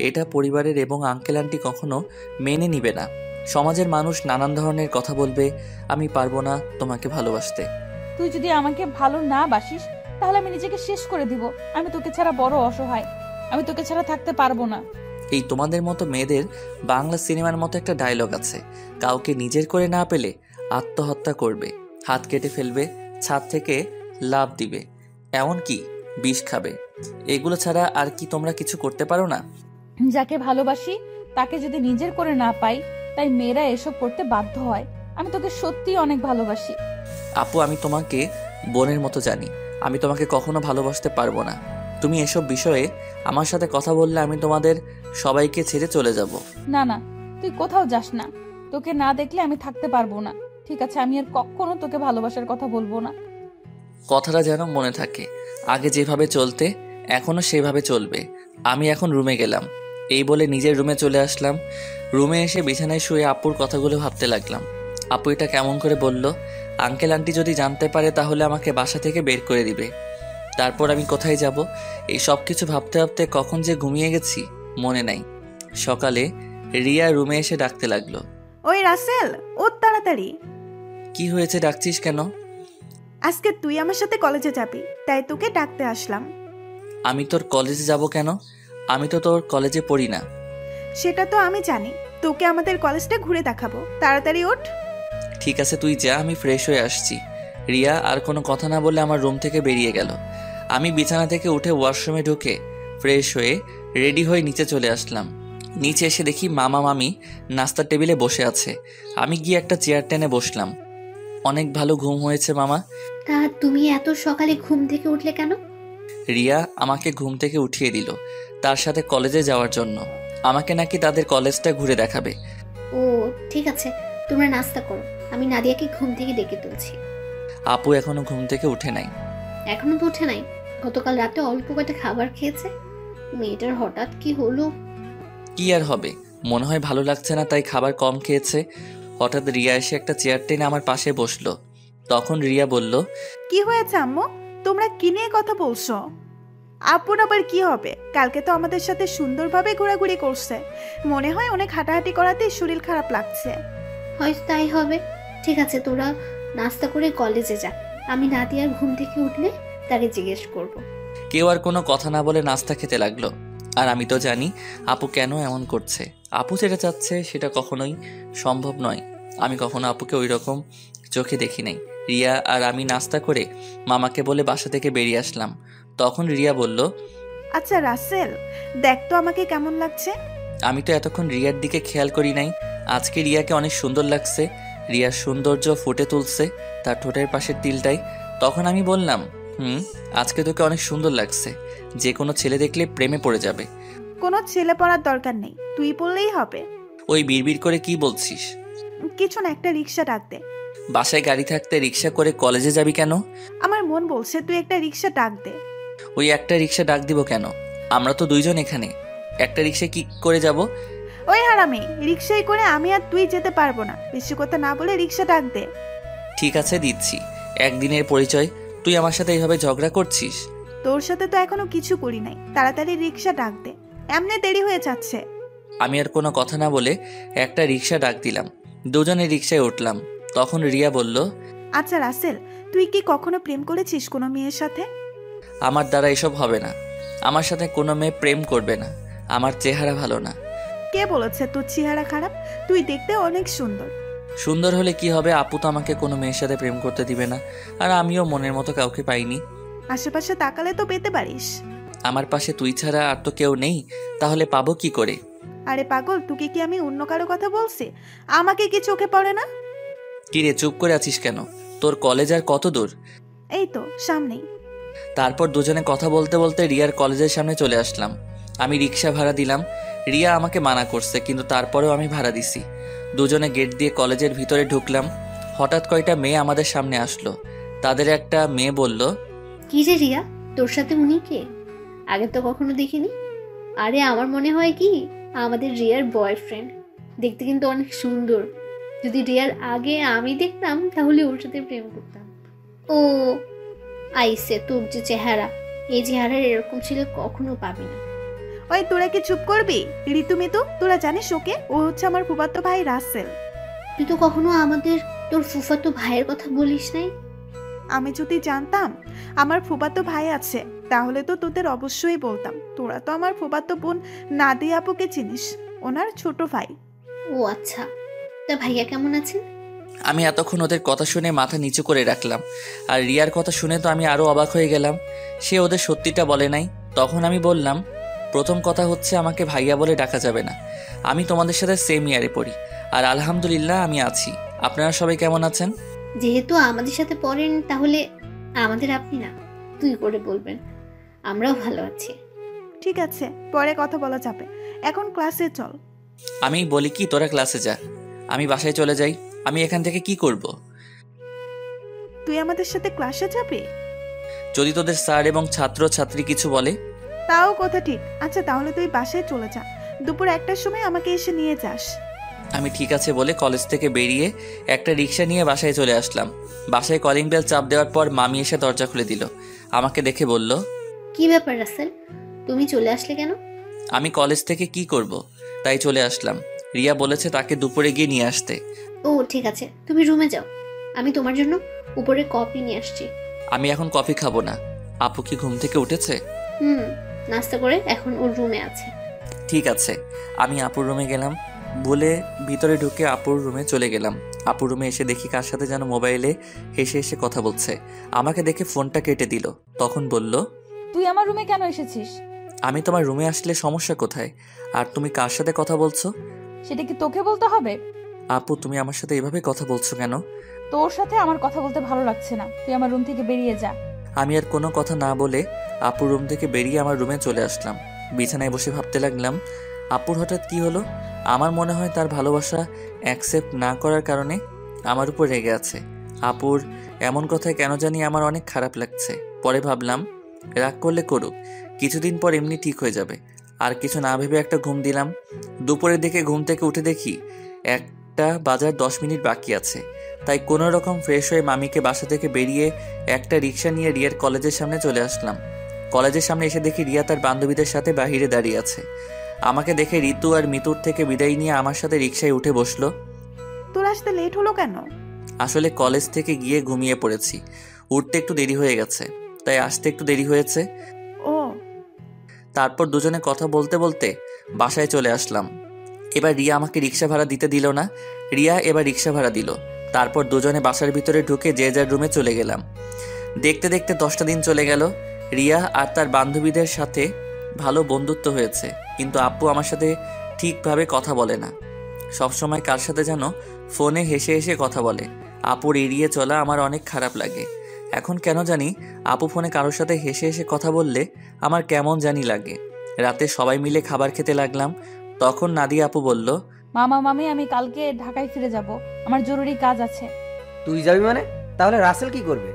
এটা পরিবারের এবং আঙ্কেল আন্টি কখনো মেনে নিবে না। সমাজের মানুষ নানান ধরনের কথা বলবে। আমি পারবো না তোমাকে ভালোবাসতে। তুই যদি আমাকে ভালো না বাসিস তাহলে আমি নিজেকে শেষ করে দিব। আমি তোকে ছাড়া বড় অসহায়, আমি তোকে ছাড়া থাকতে পারবো না। এই তোমাদের মতো মেয়েদের বাংলা সিনেমার মতো একটা ডায়লগ আছে, কাউকে নিজের করে না পেলে আত্মহত্যা করবে, হাত কেটে ফেলবে, ছাদ থেকে লাফ দিবে, এমনকি বিষ খাবে। এগুলো ছাড়া আর কি তোমরা কিছু করতে পারো না? যাকে ভালোবাসি তাকে যদি নিজের করে না পাই, তাই মেয়েরা এসব করতে বাধ্য হয়। আমি তোকে সত্যিই অনেক ভালোবাসি। আপু, আমি তোমাকে বোনের মতো জানি। আমি তোমাকে কখনো ভালোবাসতে পারবো না। তুমি এসব বিষয়ে আমার সাথে কথা বললে আমি তোমাদের সবাইকে ছেড়ে চলে যাব। না না, তুই কোথাও যাস না। তোকে না দেখলে আমি থাকতে পারবো না। ঠিক আছে, আমি আর কখনো তোকে ভালোবাসার কথা বলবো না। কথাটা যেন মনে থাকে। আগে যেভাবে চলতে এখনো সেভাবে চলবে। আমি এখন রুমে গেলাম। এই বলে নিজের রুমে চলে আসলাম। রুমে এসে বিছানায় শুয়ে আপুর কথাগুলো ভাবতে লাগলাম। আপু এটা কেমন করে বলল? আঙ্কেল আন্টি যদি জানতে পারে তাহলে আমাকে বাসা থেকে বের করে দিবে। তারপর আমি কোথায় যাব? এই সব কিছু ভাবতে ভাবতে কখন যে ঘুমিয়ে গেছি মনে নাই। সকালে রিয়া রুমে এসে ডাকতে লাগলো। ওই রাসেল, ওর তাড়াতাড়ি। কি হয়েছে, ডাকছিস কেন? আজকে তুই আমার সাথে কলেজে যাবি, তাই তোকে ডাকতে আসলাম। আমি তোর কলেজে যাব কেন? আমি তো তোর কলেজে পড়ি না। সেটা তো আমি জানি, তোকে আমাদের কলেজটা ঘুরে দেখাবো। তাড়াতাড়ি ওঠ। ঠিক আছে, তুই যা, আমি ফ্রেশ হয়ে আসছি। রিয়া আর কোনো কথা না বলে আমার রুম থেকে বেরিয়ে গেল। আমি বিছানা থেকে উঠে ওয়াশরুমে ঢুকে ফ্রেশ হয়ে রেডি হয়ে নিচে চলে আসলাম। নিচে এসে দেখি মামা মামি নাস্তার টেবিলে বসে আছে। আমি গিয়ে একটা চেয়ার টেনে বসলাম। অনেক ভালো ঘুম হয়েছে মামা। তা তুমি এত সকালে ঘুম থেকে উঠলে কেন? রিয়া আমাকে ঘুম থেকে উঠিয়ে দিল তার সাথে কলেজে যাওয়ার জন্য। আমাকে নাকি তাদের কলেজটা ঘুরে দেখাবে। ও ঠিক আছে, তোমরা নাস্তা করো, আমি নাদিয়াকে ঘুম থেকে ডেকে তুলছি। আপু এখনো ঘুম থেকে উঠে নাই। এখনো তো উঠে নাই? গতকাল রাতে অল্প কয়টা খাবার খেয়েছে। মেয়েটার হঠাৎ কি হলো? কি আর হবে, মনে হয় ভালো লাগছে না তাই খাবার কম খেয়েছে। হঠাৎ রিয়া এসে একটা চেয়ার টেনে আমার পাশে বসলো। তখন রিয়া বলল, কি হয়েছে আম্মু? তোমরা কি নিয়ে কথা বলছো? আপুর আবার কি হবে? কালকে তো আমাদের সাথে সুন্দরভাবে ঘোরাঘুরি করছে। মনে হয় অনেক হাঁটাহাঁটি করাতেই শরীর খারাপ লাগছে। হয়তো তাই হবে। ঠিক আছে, তোরা নাস্তা করে কলেজে যা। আমি নাদিয়ার ঘুম থেকে উঠলে তাকে জিজ্ঞেস করব। কেউ আর কোনো কথা না বলে নাস্তা খেতে লাগলো। আর আমি তো জানি আপু কেন এমন করছে। আপু যেটা চাচ্ছে সেটা কখনোই সম্ভব নয়। আমি কখনো আপুকে ওই রকম চোখে দেখি নাই। রিয়া আর আমি নাস্তা করে মামাকে বলে বাসা থেকে বেরিয়ে আসলাম। তখন রিয়া বলল, আচ্ছা রাসেল, দেখ তো আমাকে কেমন লাগছে। আমি তো এতক্ষণ রিয়ার দিকে খেয়াল করি নাই। আজকে রিয়াকে অনেক সুন্দর লাগছে। রিয়ার সৌন্দর্য ফুটে তুলছে তার ঠোঁটের পাশের তিলটাই। তখন আমি বললাম, আজকে তোকে অনেক সুন্দর লাগছে। যে কোনো ছেলে দেখলে প্রেমে পড়ে যাবে। কোনো ছেলে পড়ার দরকার নেই, তুই বললেই হবে। ওই বিড়বিড় করে কি বলছিস? কিছু না, একটা রিক্সা ডাক দে। বাসায় গাড়ি থাকতে রিক্সা করে কলেজে যাবি কেন? আমার মন বলছে তুই একটা রিক্সা ডাক দে। ওই একটা রিক্সা ডাক দিব কেন? আমরা তো দুইজন এখানে। একটা রিক্সা কি করে যাব? ওই হারামি, রিক্সায় করে আমি আর তুই যেতে পারবো না। বেশি কথা না বলে রিক্সা ডাক দে। ঠিক আছে, দিচ্ছি। একদিনের পরিচয়, তুই আমার সাথে এইভাবে ঝগড়া করছিস? তোর সাথে তো এখনো কিছু করি নাই। তাড়াতাড়ি রিক্সা ডাক দে, এমনি দেরি হয়ে যাচ্ছে। আমি আর কোনো কথা না বলে একটা রিক্সা ডাক দিলাম। দুজনে রিক্সায় উঠলাম। তখন রিয়া বলল, আচ্ছা রাসেল, তুই কি কখনো প্রেম করেছিস কোনো মেয়ের সাথে? আমার দ্বারা এসব হবে না। আমার সাথে কোনো মেয়ে প্রেম করবে না। আমার চেহারা ভালো না। কে বলেছে তোর চেহারা খারাপ? তুই দেখতে অনেক সুন্দর। সুন্দর হলে কি হবে? আপু তো আমাকে কোনো মেয়ের সাথে প্রেম করতে দিবে না। আর আমিও মনের মতো কাউকে পাইনি। আশেপাশে তাকালে তো পেতে পারিস। আমার পাশে তুই ছাড়া আর তো কেউ নেই, তাহলে পাবো কি করে? আরে পাগল, তোকে কি আমি অন্য কারো কথা বলছি? আমাকে কি চোখে পড়ে না? কিরে, চুপ করে আছিস কেন? তোর কলেজ আর কত দূর? এই তো সামনেই। তারপর দুজনে কথা বলতে বলতে রিয়ার কলেজের সামনে চলে আসলাম। আমি রিক্সা ভাড়া দিলাম। রিয়া আমাকে মানা করছে, কিন্তু তারপরেও আমি ভাড়া দিছি। দুজনে গেট দিয়ে কলেজের ভিতরে ঢুকলাম। হঠাৎ কয়টা মেয়ে আমাদের সামনে আসলো। তাদের একটা মেয়ে বলল, কি রে রিয়া, তোর সাথে উনি কে? আগে তো কখনো দেখিনি। আরে আমার মনে হয় কি আমাদের রিয়ার বয়ফ্রেন্ড। দেখতে কিন্তু অনেক সুন্দর। যদি রিয়ার আগে আমি দেখতাম তাহলে ওর সাথে প্রেম করতাম। ও আইসে, তোর যে চেহারা, এই চেহারার এরকম ছিল কখনো পাবি না। ওই তোরা কি চুপ করবি? ঋতুমিতু, তোরা জানিস ওকে? ও হচ্ছে আমার ফুফাতো ভাই রাসেল। তুই তো কখনো আমাদের তোর ফুফাতো ভাইয়ের কথা বলিস নাই। আমি যদি জানতাম আমার ফুফাতো ভাই আছে তাহলে তো তোদের অবশ্যই বলতাম। তোরা তো আমার ফুফাতো বোন নাদিয়া আপুকে চিনিস, ওনার ছোট ভাই। ও আচ্ছা, তা ভাইয়া কেমন আছেন? আমি এতক্ষণ ওদের কথা শুনে মাথা নিচু করে রাখলাম, আর রিয়ার কথা শুনে তো আমি আরও অবাক হয়ে গেলাম। সে ওদের সত্যিটা বলে নাই। তখন আমি বললাম, প্রথম কথা হচ্ছে আমাকে ভাইয়া বলে ডাকা যাবে না। আমি তোমাদের সাথে সেম ইয়ারে পড়ি, আর আলহামদুলিল্লাহ আমি আছি। আপনারা সবাই কেমন আছেন? যেহেতু আমাদের সাথে পড়েন, তাহলে আমাদের আপনি না, তুই করে বলবেন। আমরাও ভালো আছি। ঠিক আছে, পরে কথা বলা যাবে, এখন ক্লাসে চল। আমি বলি কি, তোরা ক্লাসে যা, আমি বাসায় চলে যাই। আমি এখান থেকে কি করব? তুই আমাদের সাথে ক্লাসে যাবি? যদি তোদের স্যার এবং ছাত্র ছাত্রী কিছু বলে? তাও কথা ঠিক। আচ্ছা, তাহলে তুই বাসায় চলে যা, দুপুর 1টার সময় আমাকে এসে নিয়ে যাস। আমি ঠিক আছে বলে কলেজ থেকে বেরিয়ে একটা রিক্সা নিয়ে বাসায় চলে আসলাম। বাসায় কলিং বেল চাপ দেওয়ার পর মামি এসে দরজা খুলে দিল। আমাকে দেখে বলল, কি ব্যাপার রাসেল, তুমি চলে আসলে কেন? আমি কলেজ থেকে কি করব, তাই চলে আসলাম। রিয়া বলেছে তাকে দুপুরে গিয়ে নিয়ে আসতে। ও ঠিক আছে, তুমি রুমে যাও, আমি তোমার জন্য উপরে কফি নিয়ে আসছি। আমি এখন কফি খাবো না। আপু কি ঘুম থেকে উঠেছে? নাস্তা করে এখন ওর রুমে আছে। ঠিক আছে। আমি আপুর রুমে গেলাম বলে ভিতরে ঢুকে আপুর রুমে চলে গেলাম। আপুর রুমে এসে দেখি কার সাথে যেন মোবাইলে হেসে হেসে কথা বলছে। আমাকে দেখে ফোনটা কেটে দিল। তখন বলল, তুই আমার রুমে কেন এসেছিস? আমি তোমার রুমে আসলে সমস্যা কোথায়? আর তুমি কার সাথে কথা বলছো? সেটা কি তোকে বলতে হবে? আপু, তুমি আমার সাথে এভাবে কথা বলছো কেন? তোর সাথে আমার কথা বলতে ভালো লাগছে না, তুই আমার রুম থেকে বেরিয়ে যা। আমি আর কোনো কথা না বলে আপুর রুম থেকে বেরিয়ে আমার রুমে চলে আসলাম। বিছানায় বসে ভাবতে লাগলাম, আপুর হঠাৎ কি হলো? আমার মনে হয় তার ভালোবাসা অ্যাকসেপ্ট না করার কারণে আমার উপর রেগে আছে। আপুর এমন কথায় কেন জানি আমার অনেক খারাপ লাগছে। পরে ভাবলাম, রাগ করলে করুক, কিছুদিন পর এমনি ঠিক হয়ে যাবে। আর কিছু না ভেবে একটা ঘুম দিলাম। দুপুরের দিকে ঘুম থেকে উঠে দেখি 1টা বাজার 10 মিনিট বাকি আছে। তাই কোনো রকম ফ্রেশ হয়ে মামিকে বাসা থেকে বেরিয়ে একটা রিক্সা নিয়ে রিয়ার কলেজের সামনে চলে আসলাম। কলেজের সামনে এসে দেখি রিয়া তার বান্ধবীদের সাথে বাহিরে দাঁড়িয়ে আছে। আমাকে দেখে ঋতু আর মিতুর থেকে বিদায় নিয়ে আমার সাথে রিক্সায় উঠে বসলো। তোর আসতে লেট হলো কেন? আসলে কলেজ থেকে গিয়ে ঘুমিয়ে পড়েছি, উঠতে একটু দেরি হয়ে গেছে, তাই আসতে একটু দেরি হয়েছে। ও, তারপর দুজনে কথা বলতে বলতে বাসায় চলে আসলাম। এবার রিয়া আমাকে রিক্সা ভাড়া দিতে দিল না, রিয়া এবার রিক্সা ভাড়া দিল। তারপর দুজনে বাসার ভিতরে ঢুকে যে যার রুমে চলে গেলাম। দেখতে দেখতে 10টা দিন চলে গেল। রিয়া আর তার বান্ধবীদের সাথে ভালো বন্ধুত্ব হয়েছে, কিন্তু আপু আমার সাথে ঠিকভাবে কথা বলে না। সবসময় কার সাথে যেন ফোনে হেসে হেসে কথা বলে। আপুর এড়িয়ে চলা আমার অনেক খারাপ লাগে। এখন কেন জানি আপু ফোনে কারোর সাথে হেসে হেসে কথা বললে আমার কেমন জানি লাগে। রাতে সবাই মিলে খাবার খেতে লাগলাম। তখন নাদিয়া আপু বলল, মামা মামি আমি কালকে ঢাকায় ফিরে যাব, আমার জরুরি কাজ আছে। তুই যাবি মানে? তাহলে রাসেল কি করবে?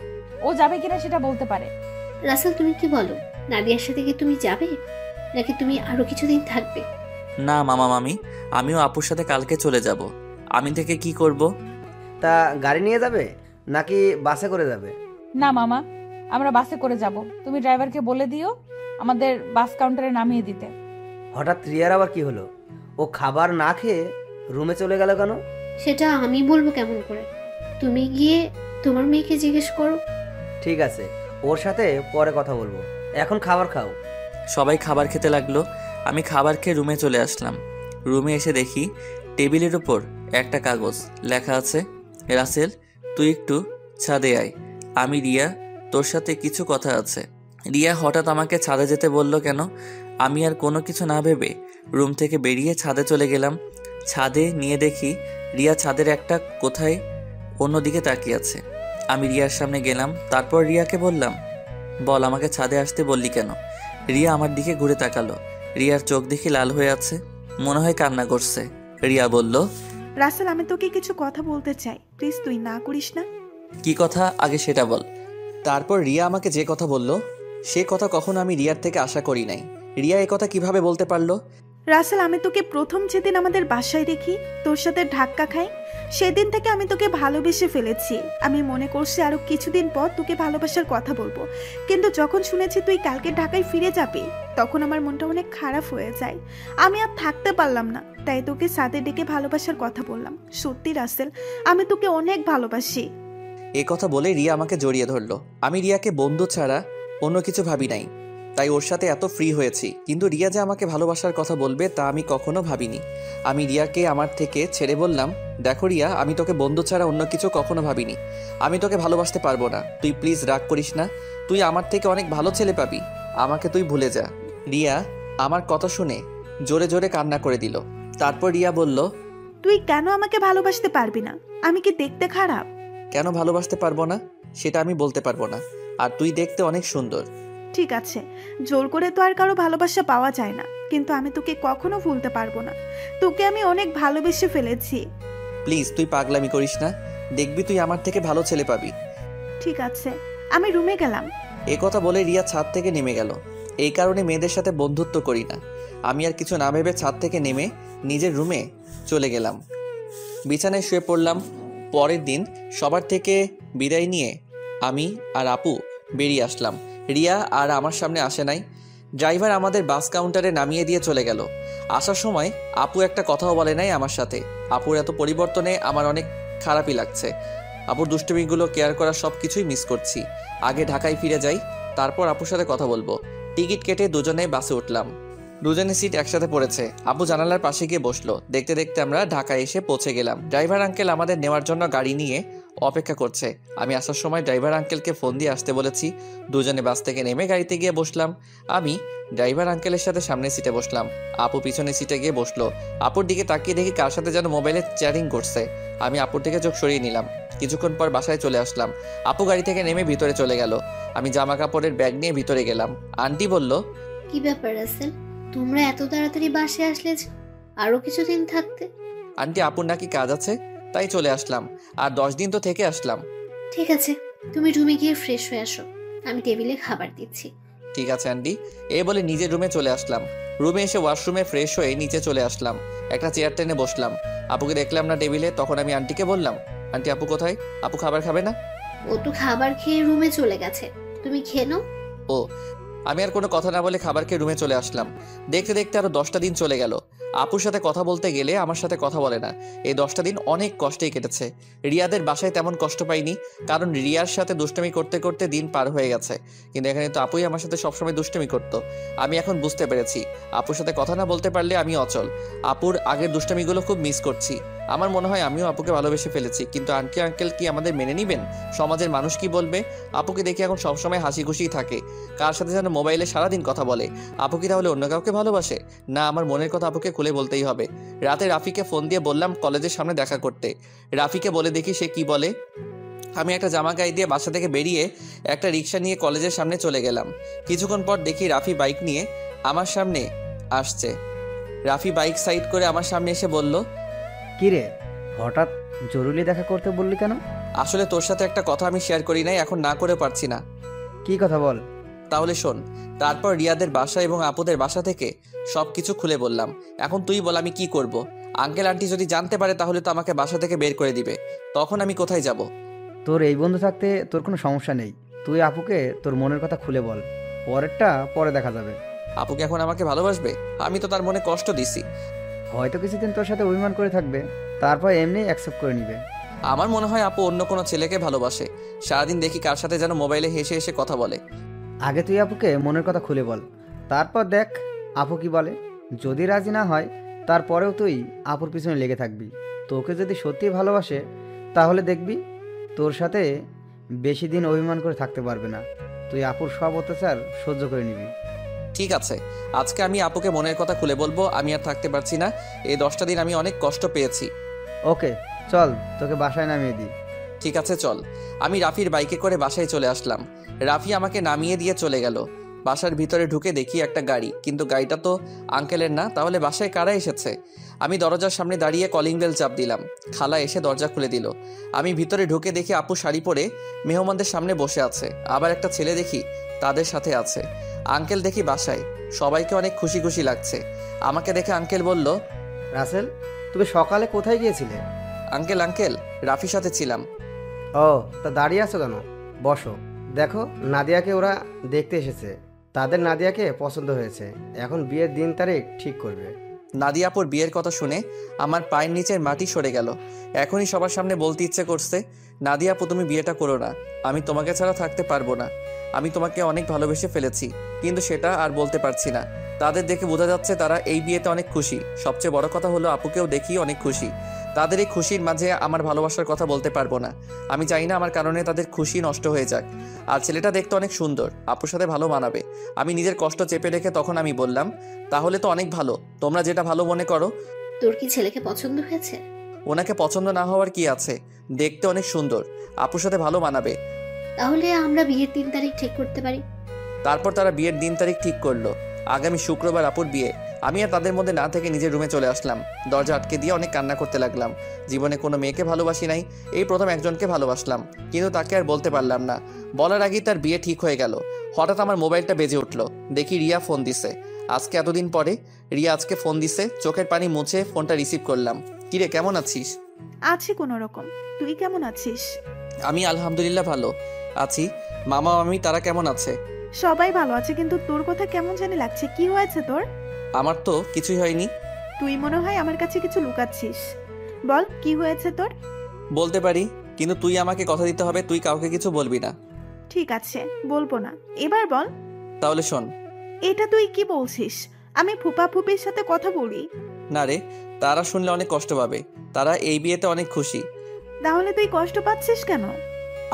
ও যাবে কিনা সেটা বলতে পারে। রাসেল, তুমি কি বলো? নাদিয়ার সাথে কি তুমি যাবে, নাকি তুমি আরো কিছুদিন থাকবে? না মামা মামি, আমিও আপুর সাথে কালকে চলে যাব। আমি থেকে কি করব? তা গাড়ি নিয়ে যাবে নাকি বাসে করে যাবে? না মামা, আমরা বাসে করে যাব, তুমি ড্রাইভারকে বলে দিও আমাদের বাস কাউন্টারে নামিয়ে দিতে। হঠাৎ রিয়ার আবার কি হলো? ও খাবার না খেয়ে রুমে চলে গেল কেন? সেটা আমি বলবো কেমন করে? তুমি গিয়ে তোমার মেয়েকে জিজ্ঞেস করো। ঠিক আছে, ওর সাথে পরে কথা বলবো, এখন খাবার খাও। সবাই খাবার খেতে লাগলো। আমি খাবার খেয়ে রুমে চলে আসলাম। রুমে এসে দেখি টেবিলের উপর একটা কাগজ, লেখা আছে, রাসেল তুই একটু ছাদে আয়, আমি রিয়া, তোর সাথে কিছু কথা আছে। রিয়া হঠাৎ আমাকে ছাদে যেতে বলল কেন? আমি আর কোনো কিছু না ভেবে রুম থেকে বেরিয়ে ছাদে চলে গেলাম। ছাদে নিয়ে দেখি রিয়া ছাদের একটা কোথায় অন্যদিকে তাকিয়ে আছে। আমি রিয়ার সামনে গেলাম, তারপর রিয়াকে বললাম, বল আমাকে ছাদে আসতে বললি কেন? রিয়া আমার দিকে ঘুরে তাকালো। রিয়ার চোখ দেখি লাল হয়ে আছে, মনে হয় কান্না করছে। রিয়া বলল, রাসেল আমি তোকে কিছু কথা বলতে চাই, প্লিজ তুই না করিস না। কি কথা আগে সেটা বল। তারপর রিয়া আমাকে যে কথা বলল, সে কথা কখনো আমি রিয়ার থেকে আশা করি নাই। রিয়া এ কথা কিভাবে বলতে পারলো? রাসেল আমি তোকে প্রথম যেদিন আমাদের বাসায় দেখি, তোর সাথে ধাক্কা খাই, সেদিন থেকে আমি তোকে ভালোবেসে ফেলেছি। আমি মনে করছি আরো কিছুদিন পর তোকে ভালোবাসার কথা বলবো, কিন্তু যখন শুনেছি তুই কালকে ঢাকায় ফিরে যাবি, তখন আমার মনটা অনেক খারাপ হয়ে যায়। আমি আর থাকতে পারলাম না, তাই তোকে সাথে ডেকে ভালোবাসার কথা বললাম। সত্যি রাসেল, আমি তোকে অনেক ভালোবাসি। এ কথা বলে রিয়া আমাকে জড়িয়ে ধরলো। আমি রিয়াকে বন্ধু ছাড়া অন্য কিছু ভাবি নাই, তাই ওর সাথে এত ফ্রি হয়েছি। কিন্তু রিয়া যে আমাকে ভালোবাসার কথা বলবে তা আমি কখনো ভাবিনি। আমি রিয়াকে আমার থেকে ছেড়ে বললাম, দেখো রিয়া, আমি তোকে বন্ধু ছাড়া অন্য কিছু কখনো ভাবিনি। আমি তোকে ভালোবাসতে পারবো না। তুই প্লিজ রাগ করিস না। তুই আমার থেকে অনেক ভালো ছেলে পাবি। আমাকে তুই ভুলে যা। রিয়া আমার কথা শুনে জোরে জোরে কান্না করে দিল। তারপর রিয়া বলল, তুই কেন আমাকে ভালোবাসতে পারবি না? আমি কি দেখতে খারাপ? কেন ভালোবাসতে পারবো না সেটা আমি বলতে পারবো না। আর তুই দেখতে অনেক সুন্দর। ঠিক আছে, জোর করে তো আর কারো ভালোবাসা পাওয়া যায় না, কিন্তু আমি তোকে কখনো ভুলতে পারবো না। তোকে আমি অনেক ভালোবেসে ফেলেছি। প্লিজ তুই পাগলামি করিস না। দেখবি তুই আমার থেকে ভালো ছেলে পাবি। ঠিক আছে, আমি রুমে গেলাম। এ কথা বলে রিয়া ছাদ থেকে নেমে গেল। এই কারণে মেয়েদের সাথে বন্ধুত্ব করি না। আমি আর কিছু না ভেবে ছাদ থেকে নেমে নিজের রুমে চলে গেলাম। বিছানায় শুয়ে পড়লাম। পরের দিন সবার থেকে বিদায় নিয়ে আমি আর আপু বেরিয়ে আসলাম। রিয়া আর আমার সামনে আসে নাই। ড্রাইভার আমাদের বাস কাউন্টারে নামিয়ে দিয়ে চলে গেল। আসার সময় আপু একটা কথাও বলে নাই আমার সাথে। আপুর এত পরিবর্তনে আমার অনেক খারাপই লাগছে। আপুর দুষ্টুমিগুলো কেয়ার করা সব কিছুই মিস করছি। আগে ঢাকায় ফিরে যাই, তারপর আপুর সাথে কথা বলবো। টিকিট কেটে দুজনে বাসে উঠলাম। দুজনের সিট একসাথে পড়েছে। আপু জানালার পাশে গিয়ে বসলো। দেখতে দেখতে আমরা ঢাকায় এসে পৌঁছে গেলাম। ড্রাইভার আঙ্কেল আমাদের নেওয়ার জন্য গাড়ি নিয়ে অপেক্ষা করছে। আমি আসার সময় ড্রাইভার আঙ্কেলকে ফোন দিয়ে আসতে বলেছি। দুজনে বাস থেকে নেমে গাড়িতে গিয়ে বসলাম। আমি ড্রাইভার আঙ্কেলের সাথে সামনের সিটে বসলাম। আপু পিছনের সিটে গিয়ে বসলো। আপুর দিকে তাকিয়ে দেখি কার সাথে যেন মোবাইলে চ্যাটিং করছে। আমি আপুর থেকে চোখ সরিয়ে নিলাম। কিছুক্ষণ পর বাসায় চলে আসলাম। আপু গাড়ি থেকে নেমে ভিতরে চলে গেল। আমি জামা কাপড়ের ব্যাগ নিয়ে ভিতরে গেলাম। আন্টি বলল, কি ব্যাপার রাসেল, তোমরা এত তাড়াতাড়ি বাসে আসলে যে? আরো কিছুদিন থাকতে। আন্টি আপুর নাকি কাজ আছে, তাই চলে আসলাম। আর 10 দিন তো থেকে আসলাম। ঠিক আছে, তুমি রুমে গিয়ে ফ্রেশ হয়ে আসো, আমি টেবিলে খাবার দিচ্ছি। ঠিক আছে আন্টি। এই বলে নিজের রুমে চলে আসলাম। রুমে এসে ওয়াশরুমে ফ্রেশ হয়ে নিচে চলে আসলাম। একটা চেয়ার টেনে বসলাম। আপুকে দেখলাম না টেবিলে। তখন আমি আন্টিকে বললাম, আন্টি আপু কোথায়? আপু খাবার খাবে না? ও তো খাবার খেয়ে রুমে চলে গেছে, তুমি খেয়ে নাও। ও। আমি আর কোনো কথা না বলে খাবার খেয়ে রুমে চলে আসলাম। দেখতে দেখতে আরো 10টা দিন চলে গেল। আপুর সাথে কথা বলতে গেলে আমার সাথে কথা বলে না। এই 10টা দিন অনেক কষ্টেই কেটেছে। রিয়াদের বাসায় তেমন কষ্ট পাইনি, কারণ রিয়ার সাথে দুষ্টুমি করতে করতে দিন পার হয়ে গেছে। কিন্তু এখানে তো আপুই আমার সাথে সবসময় দুষ্টুমি করতো। আমি এখন বুঝতে পেরেছি, আপুর সাথে কথা না বলতে পারলে আমি অচল। আপুর আগের দুষ্টুমিগুলো খুব মিস করছি। আমার মনে হয় আমিও আপুকে ভালোবেসে ফেলেছি। কিন্তু আন্টি আঙ্কেল কি আমাদের মেনে নিবেন? সমাজের মানুষ কি বলবে? আপুকে দেখে এখন সবসময় হাসি খুশিই থাকে। কার সাথে যেন মোবাইলে সারাদিন কথা বলে। আপু কি তাহলে অন্য কাউকে ভালোবাসে? না, আমার মনের কথা আপুকে খুলে বলতেই হবে। রাতে রাফিকে ফোন দিয়ে বললাম কলেজের সামনে দেখা করতে। রাফিকে বলে দেখি সে কি বলে। আমি একটা জামা গায়ে দিয়ে বাসা থেকে বেরিয়ে একটা রিক্সা নিয়ে কলেজের সামনে চলে গেলাম। কিছুক্ষণ পর দেখি রাফি বাইক নিয়ে আমার সামনে আসছে। রাফি বাইক সাইড করে আমার সামনে এসে বলল, কি রে, হঠাৎ জরুরি দেখা করতে বললি কেন? আসলে তোর সাথে একটা কথা আমি শেয়ার করি নাই, এখন না করে পারছি না। কি কথা বল। তাহলে শোন। তারপর রিয়াদের বাসা এবং আপুদের বাসা থেকে সব কিছু খুলে বললাম। এখন তুই বল আমি কি করব? আঙ্কেল আন্টি যদি জানতে পারে তাহলে তো আমাকে বাসা থেকে বের করে দিবে। তখন আমি কোথায় যাব? তোর এই বন্ধু থাকতে তোর কোনো সমস্যা নেই। তুই আপুকে তোর মনের কথা খুলে বল, পরেরটা পরে দেখা যাবে। আপুকে এখন আমাকে ভালোবাসবে? আমি তো তার মনে কষ্ট দিছি। হয়তো কিছুদিন তোর সাথে অভিমান করে থাকবে, তারপর এমনি অ্যাকসেপ্ট করে নিবে। আমার মনে হয় আপু অন্য কোনো ছেলেকে ভালোবাসে। সারাদিন দেখি কার সাথে যেন মোবাইলে হেসে হেসে কথা বলে। আগে তুই আপুকে মনের কথা খুলে বল, তারপর দেখ আপু কি বলে। যদি রাজি না হয় তারপরেও তুই আপুর পিছনে লেগে থাকবি। তোকে যদি সত্যিই ভালোবাসে তাহলে দেখবি তোর সাথে বেশি দিন অভিমান করে থাকতে পারবে না। তুই আপুর সব অত্যাচার সহ্য করে নিবি। ঠিক আছে, আজকে আমি আপুকে মনের কথা খুলে বলবো। আমি আর থাকতে পারছি না। এই 10টা দিন আমি অনেক কষ্ট পেয়েছি। ওকে চল, তোকে বাসায় নামিয়ে দিই। ঠিক আছে চল। আমি রাফির বাইকে করে বাসায় চলে আসলাম। রাফি আমাকে নামিয়ে দিয়ে চলে গেল। বাসার ভিতরে ঢুকে দেখি একটা গাড়ি, কিন্তু গাড়িটা তো আঙ্কেলের না। তাহলে বাসায় কারা এসেছে? আমি দরজার সামনে দাঁড়িয়ে কলিং বেল চাপ দিলাম। খালা এসে দরজা খুলে দিল। আমি ভিতরে ঢুকে দেখি আপু শাড়ি পরে মেহমানদের সামনে বসে আছে। আবার একটা ছেলে দেখি তাদের সাথে আছে। আঙ্কেল দেখি বাসায়। সবাইকে অনেক খুশি খুশি লাগছে। আমাকে দেখে আঙ্কেল বলল, রাসেল, তুমি সকালে কোথায় গিয়েছিলে? আঙ্কেল রাফির সাথে ছিলাম। ও, তা দাঁড়িয়ে আছো কেন? বসো। দেখো, নাদিয়াকে ওরা দেখতে এসেছে। তাদের নাদিয়াকে পছন্দ হয়েছে। এখন বিয়ের দিন তারিখ ঠিক করবে। নাদিয়াপুর বিয়ের কথা শুনে আমার পায়ের নিচের মাটি সরে গেল। এখনই সবার সামনে বলতে ইচ্ছে করছে, নাদিয়াপু তুমি বিয়েটা করো না, আমি তোমাকে ছাড়া থাকতে পারবো না। আমি তোমাকে অনেক ভালোবেসে ফেলেছি, কিন্তু সেটা আর বলতে পারছি না। তাদের দেখে বোঝা যাচ্ছে তারা এই বিয়েতে অনেক খুশি। সবচেয়ে বড় কথা হলো আপুকেও দেখি অনেক খুশি। তাদের এই খুশির মাঝে আমার ভালোবাসার কথা বলতে পারবো না। আমি চাই না আমার কারণে তাদের খুশি নষ্ট হয়ে যাক। আর ছেলেটা দেখতে অনেক সুন্দর, আপুর সাথে ভালো মানাবে। আমি নিজের কষ্ট চেপে রেখে তখন আমি বললাম, তাহলে তো অনেক ভালো, তোমরা যেটা ভালো মনে করো। তোর কি ছেলেকে পছন্দ হয়েছে? ওনাকে পছন্দ না হওয়ার কি আছে, দেখতে অনেক সুন্দর, আপুর সাথে ভালো মানাবে। তাহলে আমরা বিয়ের 3 তারিখ ঠিক করতে পারি। তারপর তারা বিয়ের দিন তারিখ ঠিক করলো। আগামী শুক্রবার আপুর বিয়ে। আমি আর তাদের মধ্যে না থেকে নিজের রুমে চলে আসলাম। দরজা আটকে দিয়ে অনেক কান্না করতে লাগলাম। জীবনে কোনো মেয়েকে ভালোবাসি নাই, এই প্রথম একজনকে ভালোবাসলাম, কিন্তু তাকে আর বলতে পারলাম না। বলার আগেই তার বিয়ে ঠিক হয়ে গেল। হঠাৎ আমার মোবাইলটা বেজে উঠলো। দেখি রিয়া ফোন দিছে। আজকে এতদিন পরে রিয়া আজকে ফোন দিছে। চোখের পানি মুছে ফোনটা রিসিভ করলাম। কিরে, কেমন আছিস? আছি কোনো রকম। তুই কেমন আছিস? আমি আলহামদুলিল্লাহ ভালো আছি। মামা মামি তারা কেমন আছে? সবাই ভালো আছে, কিন্তু তোর কথা কেমন জানি লাগছে। কি হয়েছে তোর? আমার তো কিছুই হয়নি। তুই মনে হয় আমার কাছে কিছু লুকাচ্ছিস। বল, কি হয়েছে তোর? বলতে পারি, কিন্তু তুই আমাকে কথা দিতে হবে, তুই কাউকে কিছু বলবি না। ঠিক আছে, বলবো না। এবার বল। তাহলে শোন। এটা তুই কি বলছিস? আমি ফুপা ফুপির সাথে কথা বলি? না রে, তারা শুনলে অনেক কষ্ট পাবে। তারা এই বিয়েতে অনেক খুশি। তাহলে তুই কষ্ট পাচ্ছিস কেন?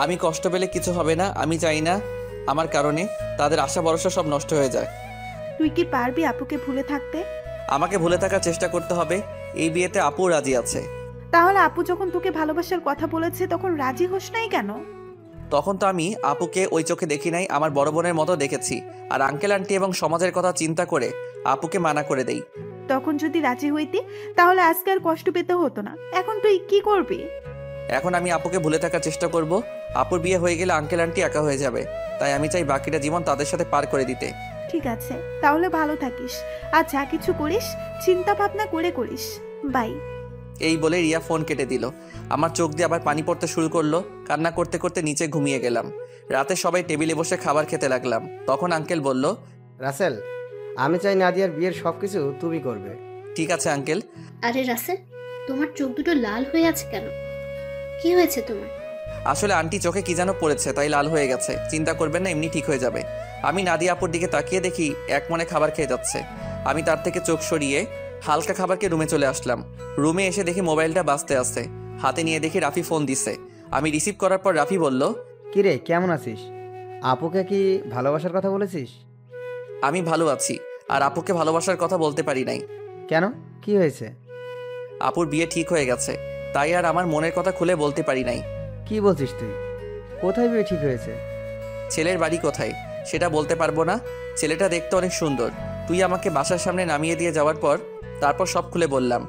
আমি কষ্ট পেলে কিছু হবে না। আমি চাই না আমার কারণে তাদের আশা ভরসা সব নষ্ট হয়ে যায়। তুই কি পারবি আপুকে ভুলে থাকতে? আমাকে ভুলে থাকার চেষ্টা করতে হবে। এই বিয়েতে আপু রাজি আছে। তাহলে আপু যখন তোকে ভালোবাসার কথা বলেছে তখন রাজি হোস নাই কেন? তখন তো আমি আপুকে ওই চোখে দেখি নাই, আমার বড় বোনের মতো দেখেছি। আর আঙ্কেল আন্টি এবং সমাজের কথা চিন্তা করে আপুকে মানা করে দেই। তখন যদি রাজি হইতি তাহলে আজকে আর কষ্ট পেতে হতো না। এখন তুই কি করবি? এখন আমি আপুকে ভুলে থাকার চেষ্টা করব। আপুর বিয়ে হয়ে গেলে আঙ্কেল আন্টি একা হয়ে যাবে। তাই আমি চাই বাকিটা জীবন তাদের সাথে পার করে দিতে। ঠিক আছে, তাহলে ভালো থাকিস। আর যা কিছু করিস চিন্তা ভাবনা করে করিস। বাই। এই বলে রিয়া ফোন কেটে দিল। আমার চোখ দিয়ে আবার পানি পড়তে শুরু করলো। কান্না করতে করতে নিচে ঘুমিয়ে গেলাম। রাতে সবাই টেবিলে বসে খাবার খেতে লাগলাম। তখন আঙ্কেল বলল, রাসেল, আমি চাই নাদিয়ার বিয়ের সব কিছু তুমি করবে। ঠিক আছে আঙ্কেল। আরে রাসেল, তোমার চোখ দুটো লাল হয়ে আছে কেন? কি হয়েছে তোমার? আসলে আন্টি চোখে কি যেন পড়েছে, তাই লাল হয়ে গেছে। চিন্তা করবেন না, এমনি ঠিক হয়ে যাবে। আমি নাদিয়া আপুর দিকে তাকিয়ে দেখি এক মনে খাবার খেয়ে যাচ্ছে। আমি তার থেকে চোখ সরিয়ে হালকা খাবারকে রুমে চলে আসলাম। রুমে এসে দেখি মোবাইলটা বাজতে আছে। হাতে নিয়ে দেখি রাফি ফোন দিছে। আমি রিসিভ করার পর রাফি বলল, কিরে, কেমন আছিস? আপুকে কি ভালোবাসার কথা বলেছিস? আমি ভালো আছি, আর আপুকে ভালোবাসার কথা বলতে পারি নাই। কেন, কি হয়েছে? আপুর বিয়ে ঠিক হয়ে গেছে, তাই আর আমার মনের কথা খুলে বলতে পারি নাই। কি বলছিস তুই? কোথায় বিয়ে ঠিক হয়েছে? ছেলের বাড়ি কোথায় সেটা বলতে পারবো না। ছেলেটা দেখতে অনেক সুন্দর। তুই আমাকে বাসার সামনে নামিয়ে দিয়ে যাওয়ার পর তারপর সব খুলে বললাম।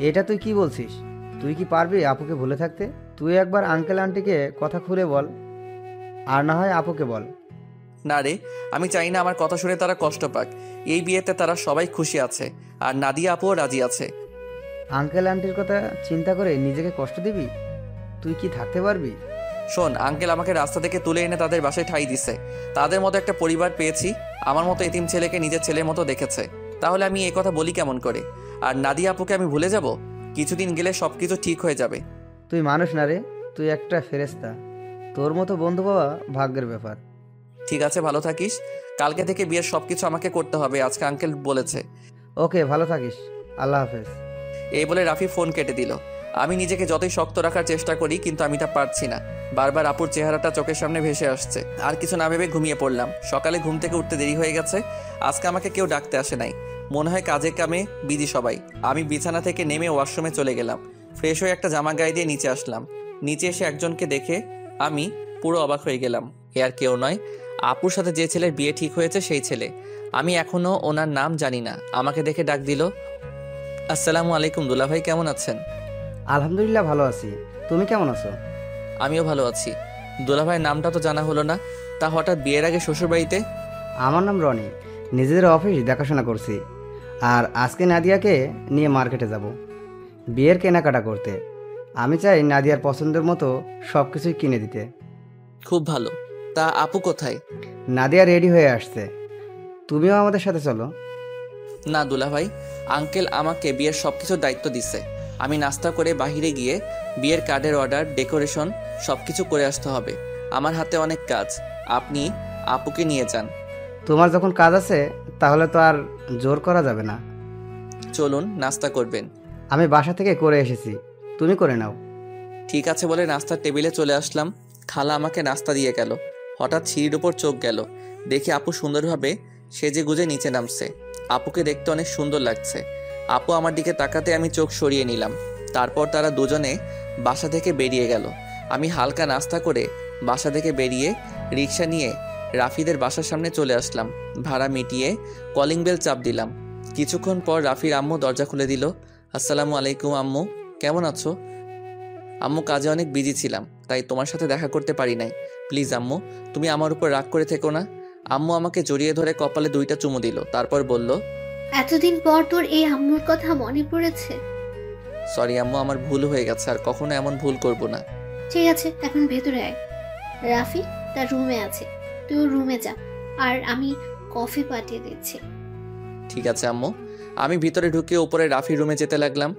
এটা তুই কি বলছিস? তুই কি পারবি আপুকে ভুলে থাকতে? তুই একবার আঙ্কেল আন্টিকে কথা খুলে বল, আর না হয় আপুকে বল। না রে, আমি চাই না আমার কথা শুনে তারা কষ্ট পাক। এই বিয়েতে তারা সবাই খুশি আছে, আর নাদিয়া আপুও রাজি আছে। আঙ্কেল আন্টির কথা চিন্তা করে নিজেকে কষ্ট দিবি? তুই কি থাকতে পারবি? শোন, আঙ্কেল আমাকে রাস্তা থেকে তুলে এনে তাদের বাসায় ঠাঁই দিছে। তাদের মতো একটা পরিবার পেয়েছি। আমার মতো এতিম ছেলেকে নিজের ছেলের মতো দেখেছে। তাহলে আমি এই কথা বলি কেমন করে? আর নাদিয়া আপুকে আমি ভুলে যাব? কিছুদিন গেলে সবকিছু ঠিক হয়ে যাবে। তুই মানুষ না রে, তুই একটা ফেরেশতা। তোর মতো বন্ধু পাওয়া ভাগ্যের ব্যাপার। ঠিক আছে, ভালো থাকিস। কালকে থেকে বিয়ের সবকিছু আমাকে করতে হবে, আজকে আঙ্কেল বলেছে। ওকে, ভালো থাকিস। আল্লাহ হাফেজ। এই বলে রাফি ফোন কেটে দিল। আমি নিজেকে যতই শক্ত রাখার চেষ্টা করি, কিন্তু আমি তা পারছি না। বারবার আপুর চেহারাটা চোখের সামনে ভেসে আসছে। আর কিছু না ভেবে ঘুমিয়ে পড়লাম। সকালে ঘুম থেকে উঠতে দেরি হয়ে গেছে। আজকে আমাকে কেউ ডাকতে আসে নাই। মনে হয় কাজে কামে বিজি সবাই। আমি বিছানা থেকে নেমে ওয়াশরুমে চলে গেলাম। ফ্রেশ হয়ে একটা জামা গায়ে দিয়ে নিচে আসলাম। নিচে এসে একজনকে দেখে আমি পুরো অবাক হয়ে গেলাম। এ আর কেউ নয়, আপুর সাথে যে ছেলের বিয়ে ঠিক হয়েছে সেই ছেলে। আমি এখনো ওনার নাম জানি না। আমাকে দেখে ডাক দিল, আসসালামু আলাইকুম দুলাভাই, কেমন আছেন? আলহামদুলিল্লাহ ভালো আছি। তুমি কেমন আছো? আমিও ভালো আছি। দুলাভাইয়ের নামটা তো জানা হলো না, তা হঠাৎ বিয়ের আগে শ্বশুরবাড়িতে? আমার নাম রনি। নিজেদের অফিস দেখাশোনা করছি। আর আজকে নাদিয়াকে নিয়ে মার্কেটে যাব বিয়ের কেনাকাটা করতে। আমি চাই নাদিয়ার পছন্দের মতো সব কিছুই কিনে দিতে। খুব ভালো। তা আপু কোথায়? নাদিয়া রেডি হয়ে আসছে, তুমিও আমাদের সাথে চলো। না দুলাভাই, আঙ্কেল আমাকে বিয়ের সব কিছুর দায়িত্ব দিছে। আমি নাস্তা করে বাহিরে গিয়ে বিয়ের কার্ডের অর্ডার, ডেকোরেশন সব কিছু করে আসতে হবে। আমার হাতে অনেক কাজ। আপনি আপুকে নিয়ে যান। তোমার যখন কাজ আছে তাহলে তো আর জোর করা যাবে না। চলুন, নাস্তা করবেন। আমি বাসা থেকে করে এসেছি, তুমি করে নাও। ঠিক আছে বলে নাস্তার টেবিলে চলে আসলাম। খালা আমাকে নাস্তা দিয়ে গেল। হঠাৎ সিঁড়ির উপর চোখ গেল, দেখি আপু সুন্দরভাবে সেজে গুজে নিচে নামছে। আপুকে দেখতে অনেক সুন্দর লাগছে। আপু আমার দিকে তাকাতে আমি চোখ সরিয়ে নিলাম। তারপর তারা দুজনে বাসা থেকে বেরিয়ে গেল। আমি হালকা নাস্তা করে বাসা থেকে বেরিয়ে রিক্সা নিয়ে রাফিদের বাসার সামনে চলে আসলাম। ভাড়া মিটিয়ে কলিং বেল চাপ দিলাম। কিছুক্ষণ পর রাফির আম্মু দরজা খুলে দিল। আসসালামু আলাইকুম আম্মু, কেমন আছো? আম্মু, কাজে অনেক বিজি ছিলাম, তাই তোমার সাথে দেখা করতে পারি নাই। প্লিজ আম্মু, তুমি আমার উপর রাগ করে থেকো না। আম্মু আমাকে জড়িয়ে ধরে কপালে 2টা চুমু দিল, তারপর বলল, এতদিন পর তোর এই আম্মুর কথা মনে পড়েছে? সরি আম্মু, আমার ভুল হয়ে গেছে, আর কখনো এমন ভুল করব না। ঠিক আছে, এখন ভেতরে আয়। রাফি তার রুমে আছে, তুই ওর রুমে যা, আর আমি কফি পাঠিয়ে দিচ্ছি। ঠিক আছে আম্মু। আমি ভিতরে ঢুকে উপরে রাফির রুমে যেতে লাগলাম।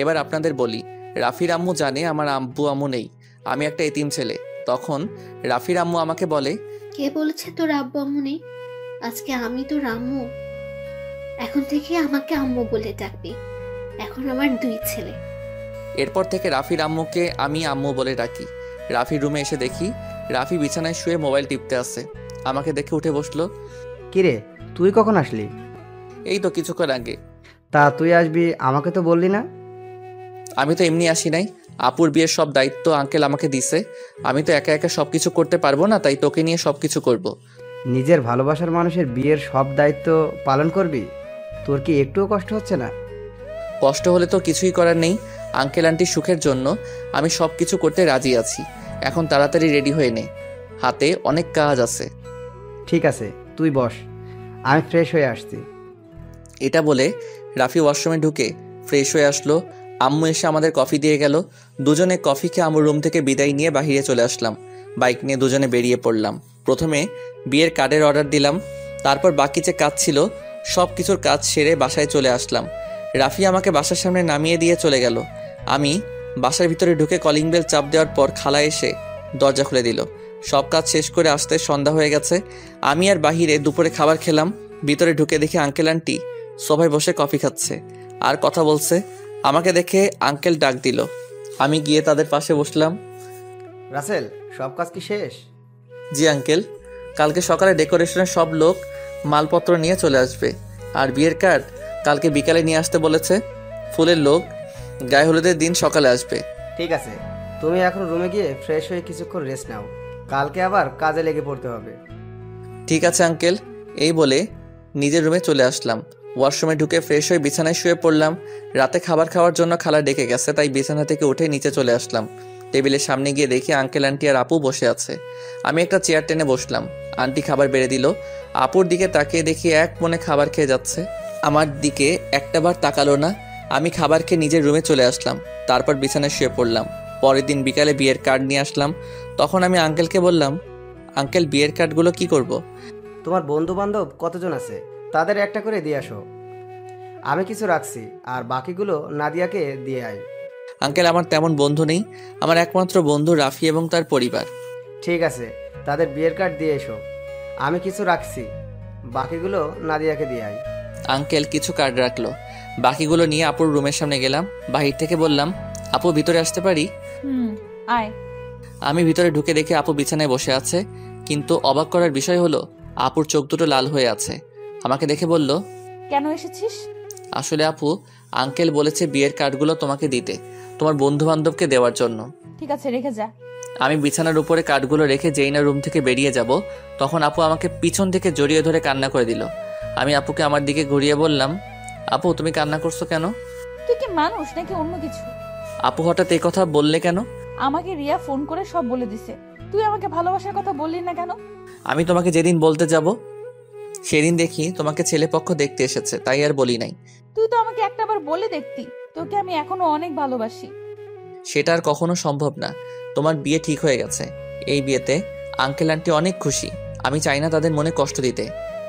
এবার আপনাদের বলি, রাফির আম্মু জানে আমার আব্বু আম্মু নেই, আমি একটা এতিম ছেলে। তখন রাফির আম্মু আমাকে বলে, কে বলেছে তোর আব্বু আম্মু নেই? আজকে আমি তোর আম্মু। এখন থেকে আমাকে আম্মু বলে ডাকবি। এখন আমার 2 ছেলে। এরপর থেকে রাফির আম্মুকে আমি আম্মু বলে ডাকি। রাফির রুমে এসে দেখি রাফি বিছানায় শুয়ে মোবাইল টিপতে আছে। আমাকে দেখে উঠে বসলো। কিরে, তুই কখন আসলি? এই তো কিছুক্ষণ আগে। তা তুই আসবি, আমাকে তো বললি না। আমি তো এমনি আসি নাই, আপুর বিয়ের সব দায়িত্ব আঙ্কেল আমাকে দিছে। আমি তো একা একা সবকিছু করতে পারবো না, তাই তোকে নিয়ে সবকিছু করব। নিজের ভালোবাসার মানুষের বিয়ের সব দায়িত্ব পালন করবি? তোর কি একটুও কষ্ট হচ্ছে না? কষ্ট হলে তো কিছুই করার নেই। আঙ্কেল আন্টির সুখের জন্য আমি সব কিছু করতে রাজি আছি। এখন তাড়াতাড়ি রেডি হয়ে নে, হাতে অনেক কাজ আছে। ঠিক আছে, তুই বস, আমি ফ্রেশ হয়ে আসছি। এটা বলে রাফি ওয়াশরুমে ঢুকে ফ্রেশ হয়ে আসলো। আম্মু এসে আমাদের কফি দিয়ে গেল। দুজনে কফি খেয়ে আম্মুর রুম থেকে বিদায় নিয়ে বাহিরে চলে আসলাম। বাইক নিয়ে দুজনে বেরিয়ে পড়লাম। প্রথমে বিয়ের কার্ডের অর্ডার দিলাম, তারপর বাকি যে কাজ ছিল সব কিছুর কাজ সেরে বাসায় চলে আসলাম। রাফি আমাকে বাসার সামনে নামিয়ে দিয়ে চলে গেল। আমি বাসার ভিতরে ঢুকে কলিং বেল চাপ দেওয়ার পর খালা এসে দরজা খুলে দিল। সব কাজ শেষ করে আসতে সন্ধ্যা হয়ে গেছে। আমি আর বাহিরে দুপুরে খাবার খেলাম। ভিতরে ঢুকে দেখি আঙ্কেল আন্টি সবাই বসে কফি খাচ্ছে আর কথা বলছে। আমাকে দেখে আঙ্কেল ডাক দিল। আমি গিয়ে তাদের পাশে বসলাম। রাসেল, সব কাজ কি শেষ? জি আঙ্কেল, কালকে সকালে ডেকোরেশনের সব লোক মালপত্র নিয়ে চলে আসবে, আর বিয়ের কার্ড কালকে বিকালে নিয়ে আসতে বলেছে। ফুলের লোক গায়ে হলুদের দিন সকালে আসবে। ঠিক আছে, তুমি এখন রুমে গিয়ে ফ্রেশ হয়ে কিছুক্ষণ রেস্ট নাও, কালকে আবার কাজে লেগে পড়তে হবে। ঠিক আছে আঙ্কেল, এই বলে নিজের রুমে চলে আসলাম। ওয়াশরুমে ঢুকে ফ্রেশ হয়ে বিছানায় শুয়ে পড়লাম। রাতে খাবার খাওয়ার জন্য খালা ডেকে গেছে, তাই বিছানা থেকে উঠে নিচে চলে আসলাম। টেবিলের সামনে গিয়ে দেখি আঙ্কেল আন্টি আর আপু বসে আছে। আমি একটা চেয়ার টেনে বসলাম। আন্টি খাবার বেড়ে দিল। আপুর দিকে তাকিয়ে দেখি এক মনে খাবার খেয়ে যাচ্ছে। আমার দিকে একটাবার তাকালো না। আমি খাবার খেয়ে নিজের রুমে চলে আসলাম। তারপর বিছানায় শুয়ে পড়লাম। পরের দিন বিকালে বিয়ের কার্ড নিয়ে আসলাম। তখন আমি আঙ্কেলকে বললাম, আঙ্কেল বিয়ের কার্ডগুলো কি করব? তোমার বন্ধু বান্ধব কতজন আছে তাদের একটা করে দিয়ে আসো, আমি কিছু রাখছি, আর বাকিগুলো নাদিয়াকে দিয়ে আয়। আঙ্কেল, আমার তেমন বন্ধু নেই, আমার একমাত্র বন্ধু রাফি এবং তার পরিবার। ঠিক আছে, তাদের বিয়ের কার্ড দিয়ে এসো, আমি কিছু রাখছি, বাকিগুলো নাদিয়াকে দিয়ে আয়। আঙ্কেল কিছু কার্ড রাখলো। বাকিগুলো নিয়ে আপুর রুমের সামনে গেলাম। বাহির থেকে বললাম, আপু ভিতরে আসতে পারি? আয়। আমি ভিতরে ঢুকে দেখে আপু বিছানায় বসে আছে, কিন্তু অবাক করার বিষয় হলো আপুর চোখ দুটো লাল হয়ে আছে। আমাকে দেখে বলল, কেন এসেছিস? আসলে আপু, আঙ্কেল বলেছে বিয়ের কার্ডগুলো তোমাকে দিতে, তোমার বন্ধু বান্ধবকে দেওয়ার জন্য। ঠিক আছে, রেখে যা। আমি বিছানার উপরে কার্ডগুলো রেখে যেই না রুম থেকে বেরিয়ে যাব, তখন আপু আমাকে পিছন থেকে জড়িয়ে ধরে কান্না করে দিল। আমি আপুকে আমার দিকে ঘুরিয়ে বললাম, আপু তুমি কান্না করছো কেন? তুই কি মানুষ নাকি অন্য কিছু? আপু হঠাৎ এই কথা বললে কেন? আমাকে রিয়া ফোন করে সব বলে দিছে। তুই আমাকে ভালোবাসার কথা বললি না কেন? আমি তোমাকে যেদিন বলতে যাব সেদিন দেখি তোমাকে ছেলেপক্ষ দেখতে এসেছে, তাই আর বলি নাই। তুই তো আমাকে একটাবার বলে দেখতি, তোকে আমি এখনো অনেক ভালোবাসি। সেটা আর কখনো সম্ভব না। তোমার বিয়ে ঠিক হয়ে গেছে। এই বিয়েতে আঙ্কেল আন্টি অনেক খুশি। আমি চাই না তাদের মনে কষ্ট দিতে।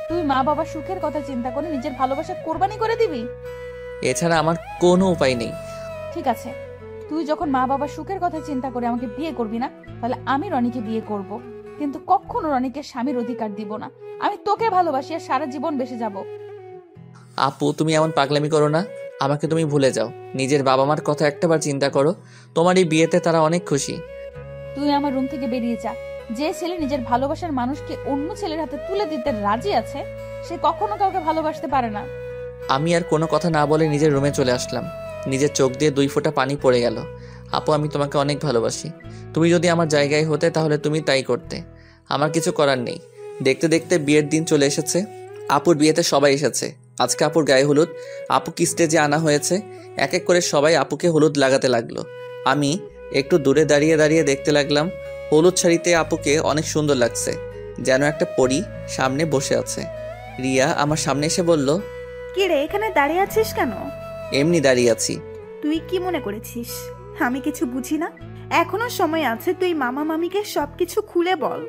তুই মা বাবার সুখের কথা চিন্তা করে নিজের ভালোবাসা কোরবানি করে দিবি? এছাড়া আমার কোনো উপায় নেই। ঠিক আছে, তুই যখন মা বাবার সুখের কথা চিন্তা করে আমাকে বিয়ে করবি না, তাহলে আমি রনিকে বিয়ে করব। কিন্তু কখনো রনিকে স্বামীর অধিকার দিব না। আমি তোকে ভালোবাসি আর সারা জীবন বেঁচে যাব। আপু তুমি এমন পাগলামি করো না, আমাকে তুমি ভুলে যাও। নিজের বাবা মার কথা একটাবার চিন্তা করো, তোমার এই বিয়েতে তারা অনেক খুশি। তুই আমার রুম থেকে বেরিয়ে যা। যে ছেলে নিজের ভালোবাসার মানুষকে অন্য ছেলের হাতে তুলে দিতে রাজি আছে, সে কখনো কাউকে ভালোবাসতে পারে না। আমি আর কোনো কথা না বলে নিজের রুমে চলে আসলাম। নিজের চোখ দিয়ে 2 ফোঁটা পানি পড়ে গেল। আপু আমি তোমাকে অনেক ভালোবাসি। তুমি যদি আমার জায়গায় হতে তাহলে তুমি তাই করতে। আমার কিছু করার নেই। দেখতে দেখতে বিয়ের দিন চলে এসেছে। আপুর বিয়েতে সবাই এসেছে। আজকে আপুর গায়ে হলুদ। আপুকে স্টেজে আনা হয়েছে। এক এক করে সবাই আপুকে হলুদ লাগাতে লাগলো। আমি একটু দূরে দাঁড়িয়ে দাঁড়িয়ে দেখতে লাগলাম। হলুদ শাড়িতে আপুকে অনেক সুন্দর লাগছে, যেন একটা পরী সামনে বসে আছে। রিয়া আমার সামনে এসে বলল, কি রে, এখানে দাঁড়িয়ে আছিস কেন? এমনি দাঁড়িয়ে আছি। তুই কি মনে করেছিস আমি কিছু বুঝি না? এখনো সময় আছে, তুই মামা মামিকে সবকিছু খুলে বল।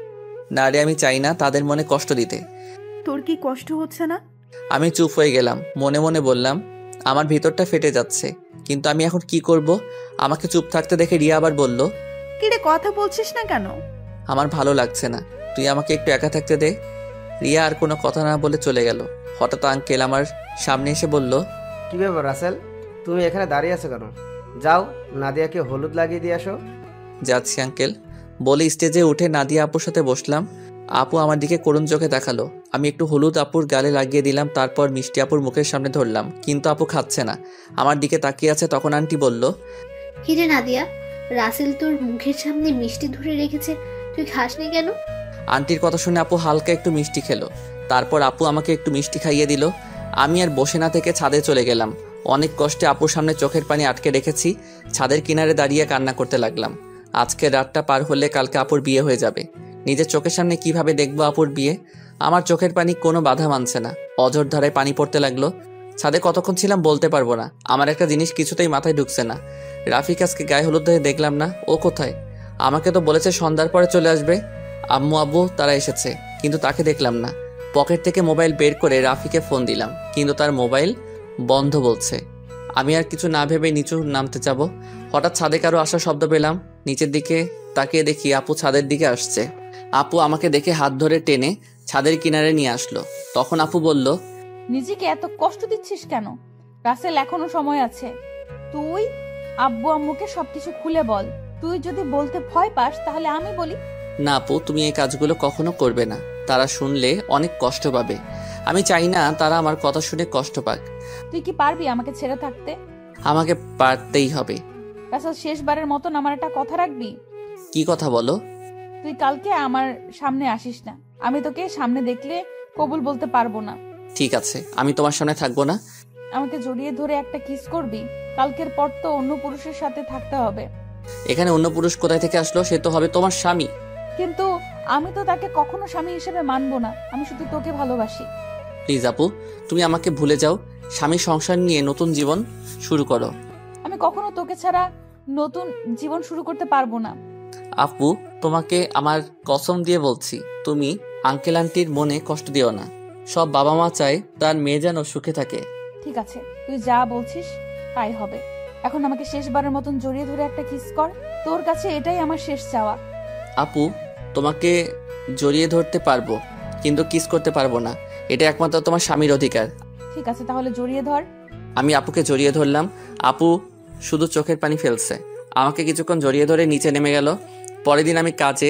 না রে, আমি চাই না তাদের মনে কষ্ট দিতে। তোর কি কষ্ট হচ্ছে না? আমি চুপ হয়ে গেলাম। মনে মনে বললাম, আমার ভিতরটা ফেটে যাচ্ছে, কিন্তু আমি এখন কি করব? আমাকে চুপ থাকতে দেখে রিয়া আবার বলল, কি রে, কথা বলছিস না কেন? আমার ভালো লাগছে না, তুই আমাকে একটু একা থাকতে দে। রিয়া আর কোনো কথা না বলে চলে গেল। হঠাৎ আঙ্কেল আমার সামনে এসে বলল, কি ব্যাপার রাসেল, তুমি এখানে দাঁড়িয়ে আছো কেন? যাও নাদিয়াকে হলুদ লাগিয়ে দিয়ে আসো। যাচ্ছি আঙ্কেল বলে স্টেজে উঠে নাদিয়া আপুর সাথে বসলাম। আপু আমার দিকে করুণ চোখে দেখালো। আমি একটু হলুদ আপুর গালে লাগিয়ে দিলাম, তারপর মিষ্টি আপুর মুখের সামনে ধরলাম, কিন্তু আপু খাচ্ছে না, আমার দিকে তাকিয়ে আছে। তখন আন্টি বলল, কিরে নাদিয়া, রাসেল তোর মুখের সামনে মিষ্টি ধরে রেখেছে, তুই খাসনি কেন? আন্টির কথা শুনে আপু হালকা একটু মিষ্টি খেলো। তারপর আপু আমাকে একটু মিষ্টি খাইয়ে দিল। আমি আর বসে না থেকে ছাদে চলে গেলাম। অনেক কষ্টে আপুর সামনে চোখের পানি আটকে রেখেছি। ছাদের কিনারে দাঁড়িয়ে কান্না করতে লাগলাম। আজকে রাতটা পার হলে কালকে আপুর বিয়ে হয়ে যাবে। নিজের চোখের সামনে কিভাবে দেখবো আপুর বিয়ে? আমার চোখের পানি কোনো বাধা মানছে না। অঝোর ধারায় পানি পড়তে লাগলো। ছাদে কতক্ষণ ছিলাম বলতে পারবো না। আমার একটা জিনিস কিছুতেই মাথায় ঢুকছে না। রাফিক আজকে গায়ে হলুদ ধরে দেখলাম না, ও কোথায়? আমাকে তো বলেছে সন্ধ্যার পরে চলে আসবে। আম্মু আব্বু তারা এসেছে, কিন্তু তাকে দেখলাম না। পকেট থেকে মোবাইল বের করে রাফিকে ফোন দিলাম, কিন্তু তার মোবাইল বন্ধ বলছে। আমি আর কিছু না ভেবে নিচু নামতে যাব, হঠাৎ ছাদে কারো আসার শব্দ পেলাম। নিচের দিকে তাকিয়ে দেখি আপু ছাদের দিকে আসছে। আপু আমাকে দেখে হাত ধরে টেনে ছাদের কিনারে নিয়ে আসলো। তখন আপু বলল, নিজেকে এত কষ্ট দিচ্ছিস কেন? রাসেল এখনো সময় আছে। তুই আব্বু আম্মুকে সবকিছু খুলে বল। তুই যদি বলতে ভয় পাস তাহলে আমি বলি। না আপু, তুমি এই কাজগুলো কখনো করবে না। তারা শুনলে অনেক কষ্ট পাবে। আমি চাই না তারা আমার কথা শুনে কষ্ট পাক। তুই কি পারবি আমাকে ছেড়ে থাকতে? আমাকে পারতেই হবে। রাসেল, শেষবারের মতন আমার একটা কথা রাখবি? কি কথা বলো? তুই কালকে আমার সামনে আসিস না। আমি তোকে সামনে দেখলে কবুল বলতে পারবো না। ঠিক আছে, আমি তোমার সামনে থাকবো না। আমাকে জড়িয়ে ধরে একটা কিস করবি? কালকের পর তো অন্য পুরুষের সাথে থাকতে হবে। এখানে অন্য পুরুষ কোথায় থেকে আসলো? সে তো হবে তোমার স্বামী। কিন্তু আমি তো তাকে কখনো স্বামী হিসেবে মানবো না। আমি শুধু তোকে ভালোবাসি। প্লিজ আপু, তুমি আমাকে ভুলে যাও। স্বামী সংসার নিয়ে নতুন জীবন শুরু করো। আমি কখনো তোকে ছাড়া নতুন জীবন শুরু করতে পারবো না। আপু, তোমাকে আমার কসম দিয়ে বলছি, তুমি আঙ্কেল আন্টির মনে কষ্ট দিও না। সব বাবা মা চায় তার মেয়ে যেন সুখে থাকে। ঠিক আছে, তুই যা বলছিস তাই হবে। এখন আমাকে শেষবারের মতন জড়িয়ে ধরে একটা কিস কর। তোর কাছে এটাই আমার শেষ চাওয়া। আপু, তোমাকে জড়িয়ে ধরতে পারবো, কিন্তু কিস করতে পারবো না। এটা একমাত্র তোমার স্বামীর অধিকার। ঠিক আছে, তাহলে জড়িয়ে ধর। আমি আপুকে জড়িয়ে ধরলাম। আপু শুধু চোখের পানি ফেলছে। আমাকে কিছুক্ষণ জড়িয়ে ধরে নিচে নেমে গেল। পরের দিন আমি কাজে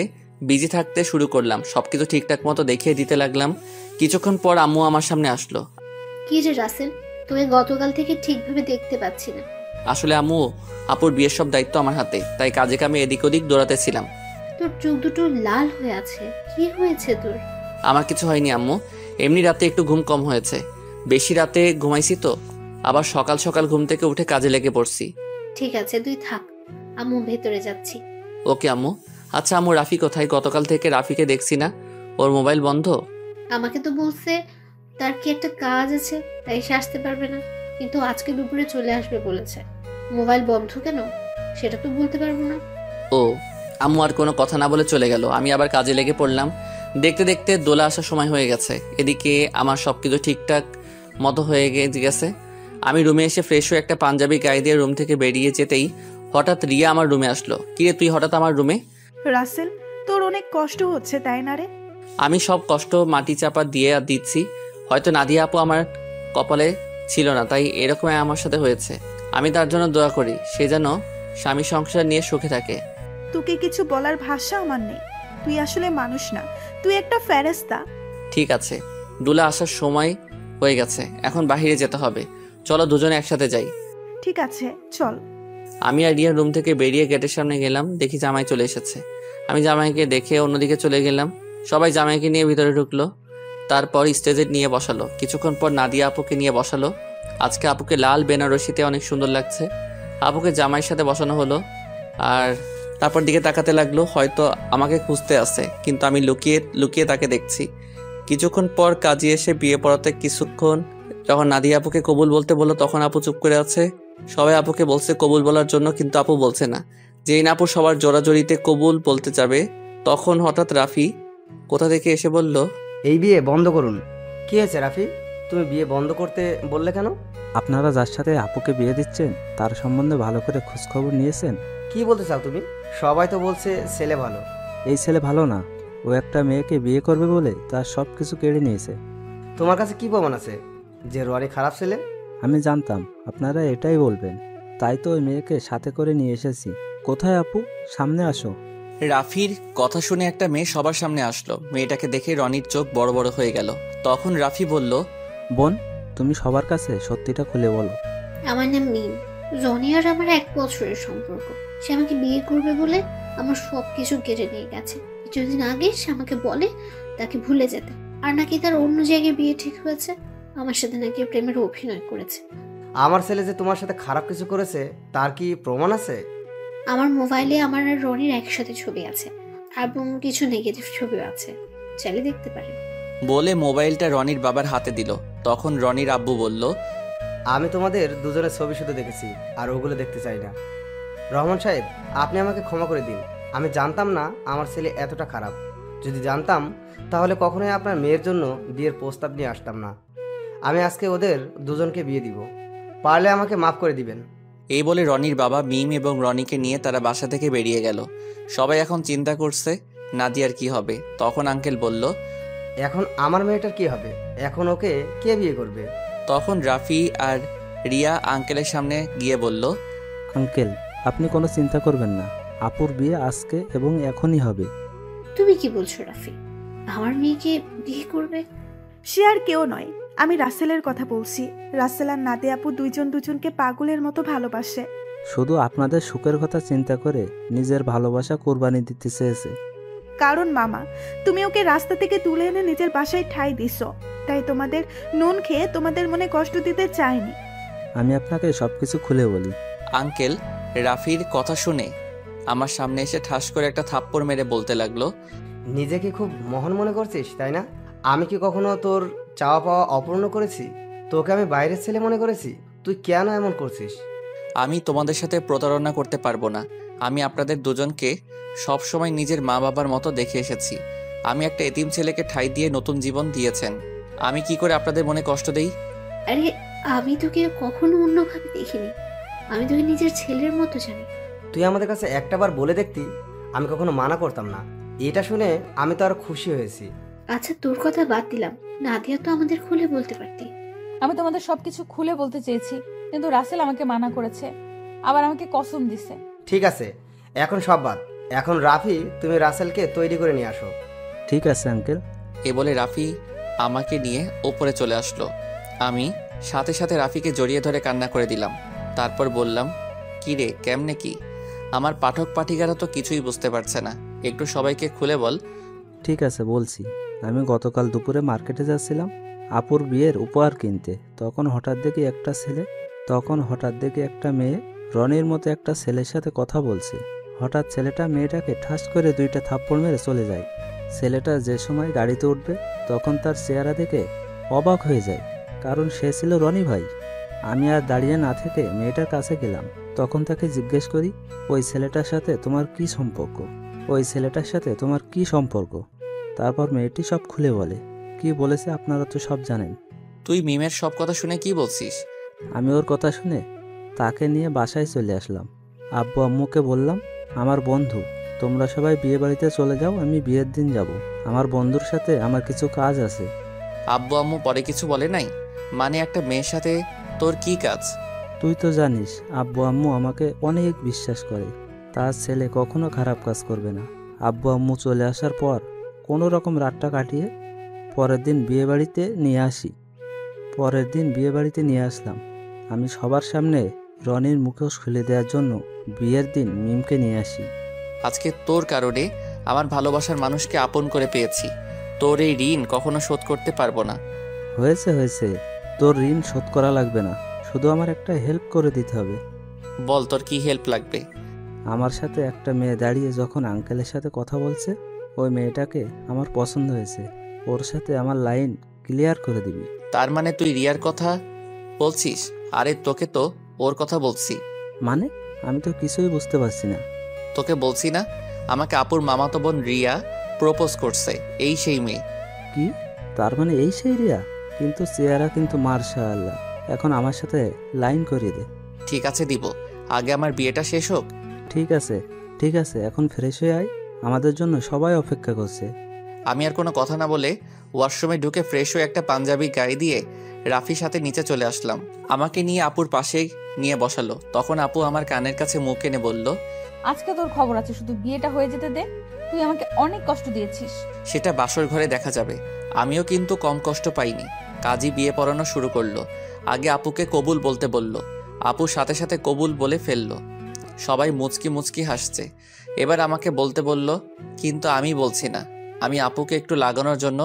বিজি থাকতে শুরু করলাম। সবকিছু ঠিকঠাক মতো দেখিয়ে দিতে লাগলাম। কিছুক্ষণ পর আম্মু আমার সামনে আসলো। কি রে রাসেল, তোকে গতকাল থেকে ঠিকভাবে দেখতে পাচ্ছি না। আসলে আম্মু, আপুর বিয়ের সব দায়িত্ব আমার হাতে, তাই কাজে কামে এদিক ওদিক দৌড়াতেছিলাম। তোর চোখ দুটো লাল হয়ে আছে, কি হয়েছে তোর? আমার কিছু হয়নি আম্মু, এমনি রাতে একটু ঘুম কম হয়েছে। বেশি রাতে ঘুমাইছি তো, আবার সকাল সকাল ঘুম থেকে উঠে কাজে লেগে পড়ছি। ঠিক আছে, তুই থাক, আম্মু ভেতরে যাচ্ছি। ওকে আম্মু। আচ্ছা আম্মু, রাফি কোথায়? গতকাল থেকে রাফিকে দেখছি না, ওর মোবাইল বন্ধ। আমাকে তো বলছে তার কি একটা কাজ আছে, তাই সে আসতে পারবে না, কিন্তু আজকে দুপুরে চলে আসবে বলেছে। মোবাইল বন্ধ কেন সেটা তো বলতে পারবো না। ও, আম্মু আর কোনো কথা না বলে চলে গেল। আমি আবার কাজে লেগে পড়লাম। দেখতে দেখতে দোলা আসার সময় হয়ে গেছে। এদিকে আমার সবকিছু ঠিকঠাক মতো হয়ে গেছে। আমি রুমে এসে ফ্রেশ হয়ে একটা পাঞ্জাবি গায়ে দিয়ে রুম থেকে বেরিয়ে যেতেই হঠাৎ রিয়া আমার রুমে আসলো। কিরে, তুই হঠাৎ আমার রুমে? রাসেল, তোর অনেক কষ্ট হচ্ছে তাই না রে? আমি সব কষ্ট মাটি চাপা দিয়ে আর দিচ্ছি। হয়তো নাদিয়া আপু আমার কপালে ছিল না, তাই এরকম আমার সাথে হয়েছে। আমি তার জন্য দোয়া করি, সে যেন স্বামী সংসার নিয়ে সুখে থাকে। তোকে কিছু বলার ভাষা আমার নেই। তুই আসলে মানুষ না, তুই একটা ফেরেশতা। ঠিক আছে, দুলা আসার সময় হয়ে গেছে, এখন বাইরে যেতে হবে। চলো দুজনে একসাথে যাই। ঠিক আছে চল। আমি আর রিয়ার রুম থেকে বেরিয়ে গেটের সামনে গেলাম, দেখি জামাই চলে এসেছে। আমি জামাইকে দেখে অন্যদিকে চলে গেলাম। সবাই জামাইকে নিয়ে ভিতরে ঢুকলো, তারপর স্টেজে নিয়ে বসালো। কিছুক্ষণ পর নাদিয়া আপুকে নিয়ে বসালো। আজকে আপুকে লাল বেনারসিতে অনেক সুন্দর লাগছে। আপুকে জামাইয়ের সাথে বসানো হলো, আর তারপর দিকে তাকাতে লাগলো, হয়তো আমাকে খুঁজতে আসে, কিন্তু আমি লুকিয়ে লুকিয়ে তাকে দেখছি। কিছুক্ষণ পর কাজী এসে বিয়ে পড়াতে কিছুক্ষণ যখন নাদিয়া আপুকে কবুল বলতে বললো, তখন আপু চুপ করে আছে। সবাই আপুকে বলছে কবুল বলার জন্য, কিন্তু আপু বলছে না। যেই না আপু সবার জোরাজোরিতে কবুল বলতে যাবে, তখন হঠাৎ রাফি কোথা থেকে এসে বলল, এই বিয়ে বন্ধ করুন। কি হয়েছে রাফি, তুমি বিয়ে বন্ধ করতে বললে কেন? আপনারা যার সাথে আপুকে বিয়ে দিচ্ছেন তার সম্বন্ধে ভালো করে খোঁজখবর নিয়েছেন? কি বলতে চাও তুমি? সবাই তো বলছে ছেলে ভালো। এই ছেলে ভালো না, ও একটা মেয়েকে বিয়ে করবে বলে তার সব কিছু কেড়ে নিয়েছে। তোমার কাছে কি প্রমাণ আছে যে রনি খারাপ ছেলে? আমি জানতাম আপনারা এটাই বলবেন, তাই তো ওই মেয়েকে সাথে করে নিয়ে এসেছি। কোথায় আপু, সামনে আসো। রাফির কথা শুনে একটা মেয়ে সবার সামনে আসলো। মেয়েটাকে দেখে রনির চোখ বড় বড় হয়ে গেল। তখন রাফি বলল, বোন, তুমি সবার কাছে সত্যিটা খুলে বলো। আমার নাম মিম। রনি আর আমার 1 বছরের সম্পর্ক। সে আমাকে বিয়ে করবে বলে আমার সব কিছু কেড়ে নিয়ে গেছে। কিছুদিন আগে সে আমাকে বলে তাকে ভুলে যেতে, আর নাকি তার অন্য জায়গায় বিয়ে ঠিক হয়েছে। আমার সাথে নাকি প্রেমের অভিনয় করেছে। আমার ছেলে যে তোমার সাথে খারাপ কিছু করেছে তার কি প্রমাণ আছে? আমার মোবাইলে আমার আর রনির একসাথে ছবি আছে, এবং কিছু নেগেটিভ ছবিও আছে, চাইলে দেখতে পারেন। বলে মোবাইলটা রনির বাবার হাতে দিল। তখন রনির আব্বু বলল, আমি তোমাদের দুজনের ছবি শুধু দেখেছি, আর ওগুলো দেখতে চাই না। রহমান সাহেব, আপনি আমাকে ক্ষমা করে দিন। আমি জানতাম না আমার ছেলে এতটা খারাপ। যদি জানতাম তাহলে কখনোই আপনার মেয়ের জন্য বিয়ের প্রস্তাব নিয়ে আসতাম না। আমি আজকে ওদের দুজনকে বিয়ে দিব। পারলে আমাকে মাফ করে দিবেন। এই বলে রনির বাবা মিম এবং রনিকে নিয়ে তারা বাসা থেকে বেরিয়ে গেল। সবাই এখন চিন্তা করছে নাদিয়ার কি হবে। তখন আঙ্কেল বলল, এখন আমার মেয়েটার কি হবে? এখন ওকে কে বিয়ে করবে? তখন রাফি আর রিয়া আঙ্কেলের সামনে গিয়ে বলল, আঙ্কেল, আপনি কোনো চিন্তা করবেন না, আপুর বিয়ে আজকে এবং এখনই হবে। তুমি কি বলছো রাফি? আমার মেয়েকে বিয়ে করবে? সে আর কেউ নয়, আমি রাসেলের কথা বলছি। রাসেল আর নাদিয়া আপু দুজনকে পাগলের মতো ভালোবাসে। শুধু আপনাদের সুখের কথা চিন্তা করে নিজের ভালোবাসা কোরবানি দিতে চেয়েছে। কারণ মামা, তুমি ওকে রাস্তা থেকে তুলে এনে নিজের বাসায় ঠাঁই দিছো, তাই তোমাদের নুন খেয়ে তোমাদের মনে কষ্ট দিতে চাইনি। আমি আপনাকে সবকিছু খুলে বলি। আঙ্কেল রাফির কথা শুনে আমার সামনে এসে ঠাস করে একটা থাপ্পড় মেরে বলতে লাগলো, নিজেকে খুব মহান মনে করছিস তাই না? আমি কি কখনো তোর চাওয়া পাওয়া অপূর্ণ করেছি? তোকে আমি বাইরের ছেলে মনে করেছি? তুই কেন এমন করছিস? আমি তোমাদের সাথে প্রতারণা করতে পারবো না। আমি আপনাদের দুজনকে সবসময় নিজের মা বাবার মতো দেখে এসেছি। আমি একটা এতিম ছেলেকে ঠাঁই দিয়ে নতুন জীবন দিয়েছেন। আমি কি করে আপনাদের মনে কষ্ট দেই? আরে, আমি তোকে কখনো অন্যভাবে দেখিনি। আমি তোকে নিজের ছেলের মতো জানি। তুই আমাদের কাছে একটাবার বলে দেখতি, আমি কখনো মানা করতাম না। এটা শুনে আমি তো আরো খুশি হয়েছি। আচ্ছা, তোর কথা বাদ দিলাম, নাদিয়া তো আমাদের খুলে বলতে পারতি। আমি তোমাদের সবকিছু খুলে বলতে চেয়েছি, কিন্তু রাসেল আমাকে মানা করেছে, আবার আমাকে কসম দিছে। ঠিক আছে, এখন সব বাদ। এখন রাফি, তুমি রাসেলকে তৈরি করে নিয়ে আসো। ঠিক আছে আঙ্কেল। এ বলে রাফি আমাকে নিয়ে ওপরে চলে আসলো। আমি সাথে সাথে রাফিকে জড়িয়ে ধরে কান্না করে দিলাম। তারপর বললাম, কি রে, কেমনে কি? আমার পাঠক পাঠিকারা তো কিছুই বুঝতে পারছে না, একটু সবাইকে খুলে বল। ঠিক আছে, বলছি। আমি গতকাল দুপুরে মার্কেটে যাচ্ছিলাম আপুর বিয়ের উপহার কিনতে। তখন হঠাৎ দেখি একটা মেয়ে রনির মতো একটা ছেলের সাথে কথা বলছে। হঠাৎ ছেলেটা মেয়েটাকে ঠাস করে 2টা থাপ্পড় মেরে চলে যায়। ছেলেটা যে সময় গাড়িতে উঠবে তখন তার চেহারা দেখে অবাক হয়ে যায়, কারণ সে ছিল রনি ভাই। আমি আর দাঁড়িয়ে না থেকে মেয়েটার কাছে গেলাম। তখন তাকে জিজ্ঞেস করি, ওই ছেলেটার সাথে তোমার কি সম্পর্ক? তারপর মেয়েটি সব খুলে বলে। কি বলেছে আপনারা তো সব জানেন। তুই মিমের সব কথা শুনে কি বলছিস? আমি ওর কথা শুনে তাকে নিয়ে বাসায় চলে আসলাম। আব্বু আম্মুকে বললাম, আমার বন্ধু তোমরা সবাই বিয়ে বাড়িতে চলে যাও, আমি বিয়ের দিন যাব। আমার বন্ধুর সাথে আমার কিছু কাজ আছে। আব্বু আম্মু পরে কিছু বলে নাই? মানে একটা মেয়ের সাথে তোর কি কাজ? তুই তো জানিস আব্বু আম্মু আমাকে অনেক বিশ্বাস করে, তার ছেলে কখনো খারাপ কাজ করবে না। আব্বু আম্মু চলে আসার পর কোনো রকম রাতটা কাটিয়ে পরের দিন বিয়ে বাড়িতে নিয়ে আসলাম। আমি সবার সামনে রনির মুখোশ খুলে দেওয়ার জন্য বিয়ের দিন মিমকে নিয়ে আসি। আজকে তোর কারণে আমার ভালোবাসার মানুষকে আপন করে পেয়েছি। তোর এই ঋণ কখনো শোধ করতে পারবো না। হয়েছে, তোর ঋণ শোধ করা লাগবে না, শুধু আমার একটা হেল্প করে দিতে হবে। বল তোর কি হেল্প লাগবে? আমার সাথে একটা মেয়ে দাঁড়িয়ে যখন আঙ্কেলের সাথে কথা বলছে, ওই মেয়েটাকে আমার পছন্দ হয়েছে। ওর সাথে আমার লাইন ক্লিয়ার করে দিবি। তার মানে তুই রিয়ার কথা বলছিস? আরে তোকে তো ওর কথা বলছি। মানে আমি তো কিছুই বুঝতে পারছি না। তোকে বলছি না, আমাকে আপুর মামাতো বোন রিয়া প্রপোজ করছে, এই সেই মেয়ে। কি? তার মানে এই সেই রিয়া? কিন্তু চেহারা কিন্তু মার্শাআল্লাহ। এখন আমার সাথে লাইন করিয়ে দে। ঠিক আছে দিব, আগে আমার বিয়েটা শেষ হোক। ঠিক আছে, এখন ফ্রেশ হয়ে আয়, আমাদের জন্য সবাই অপেক্ষা করছে। আমি আর কোনো কথা না বলে ওয়াশরুমে ঢুকে ফ্রেশ হয়ে একটা পাঞ্জাবি গায়ে দিয়ে রাফির সাথে নিচে চলে আসলাম। আমাকে নিয়ে আপুর পাশেই নিয়ে বসালো। তখন আপু আমার কানের কাছে মুখ এনে বলল, আজকে তোর খবর আছে, শুধু বিয়েটা হয়ে যেতে দে। তুই আমাকে অনেক কষ্ট দিয়েছিস। সেটা বাসর ঘরে দেখা যাবে। আমিও কিন্তু কম কষ্ট পাইনি। কাজী বিয়ে পড়ানো শুরু করলো। আগে আপুকে কবুল বলতে বলল, আপু সাথে সাথে কবুল বলে ফেললো। সবাই মুচকি মুচকি হাসছে। এবার আমাকে বলতে বলল, কিন্তু আমি বলছি না, আমি আপুকে একটু লাগানোর জন্য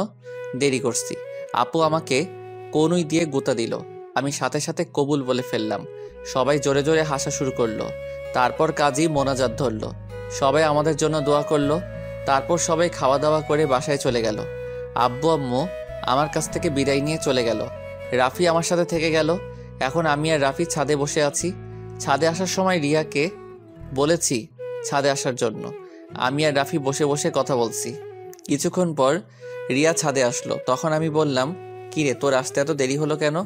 দেরি করছি। আপু আমাকে কনুই দিয়ে গুঁতা দিল। আমি সাথে সাথে কবুল বলে ফেললাম। সবাই জোরে জোরে হাসা শুরু করলো। তারপর কাজী মোনাজাত ধরলো। সবাই আমাদের জন্য দোয়া করলো। তারপর সবাই খাওয়া দাওয়া করে বাসায় চলে গেল। আব্বু আম্মু আমার কাছ থেকে বিদায় নিয়ে চলে গেল। রাফি আমার সাথে থেকে গেল। এখন আমি আর রাফি ছাদে বসে আছি। ছাদে আসার সময় রিয়াকে বলেছি ছাদে আসার জন্য। আমি আর রাফি বসে বসে কথা বলছি। কিছুক্ষণ পর রিয়া ছাদে আসলো। তখন আমি বললাম, কিরে তোর আসতে এত দেরি হলো কেন?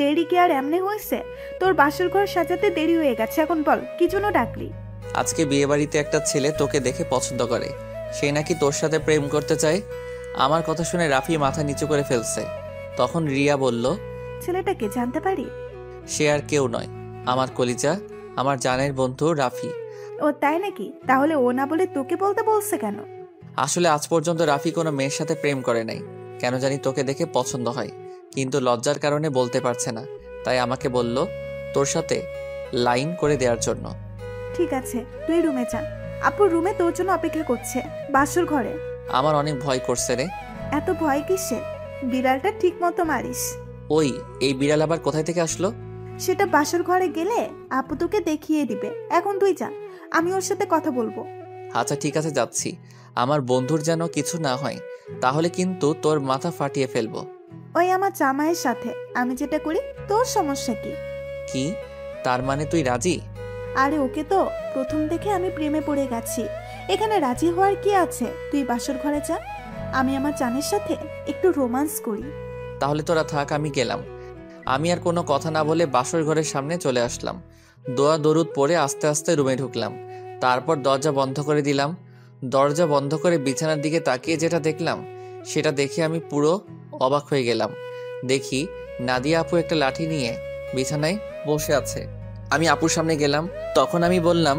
দেরি কি আর এমনি হয়েছে? তোর বাসর ঘর সাজাতে দেরি হয়ে গেছে। এখন বল কি জন্য ডাকলি? আজকে বিয়েবাড়িতে একটা ছেলে তোকে দেখে পছন্দ করে, সে নাকি তোর সাথে প্রেম করতে চায়। আমার কথা শুনে রাফি মাথা নিচু করে ফেলছে। তখন রিয়া বলল, ছেলেটাকে জানতে পারি? সে আর কেউ নয়, আমার কলিজা, আমার জানের বন্ধু রাফি। ও তাই নাকি? তাহলে ও না বলে তোকে বলতে বলছে কেন? আসলে আজ পর্যন্ত রাফি কোনো মেয়ের সাথে প্রেম করে নাই। কেন জানি তোকে দেখে পছন্দ হয়, কিন্তু লজ্জার কারণে বলতে পারছে না। তাই আমাকে বলল তোর সাথে লাইন করে দেওয়ার জন্য। ঠিক আছে, তুই রুমে যা। আপুর রুমে তোর জন্য অপেক্ষা করছে, বাসর ঘরে। আমার অনেক ভয় করছে রে। এত ভয় কিসের? বিড়ালটা ঠিক মতো মারিস। ওই এই বিড়াল আবার কোথায় থেকে আসলো? সেটা বাসর ঘরে গেলে আপু তোকে দেখিয়ে দিবে। এখন তুই যা, আমি ওর সাথে কথা বলবো। আচ্ছা ঠিক আছে, যাচ্ছি। আমার বন্ধুর যেন কিছু না হয়, তাহলে কিন্তু তোর মাথা ফাটিয়ে ফেলবো। ওই আমার জামাইয়ের সাথে আমি যেটা করি, তোর সমস্যা কি? কি? তার মানে তুই রাজি? আরে ওকে তো প্রথম দেখে আমি প্রেমে পড়ে গেছি। এখানে রাজি হওয়ার কি আছে? তুই বাসর ঘরে যা, আমি আমার জানের সাথে একটু রোমান্স করি। তাহলে তোরা থাক, আমি গেলাম। আমি আর কোনো কথা না বলে বাসর ঘরের সামনে চলে আসলাম। দোয়া দরুদ পরে আস্তে আস্তে রুমে ঢুকলাম। তারপর দরজা বন্ধ করে দিলাম। দরজা বন্ধ করে বিছানার দিকে তাকিয়ে যেটা দেখলাম, সেটা দেখে আমি পুরো অবাক হয়ে গেলাম। দেখি নাদিয়া আপু একটা লাঠি নিয়ে বিছানায় বসে আছে। আমি আপুর সামনে গেলাম। তখন আমি বললাম,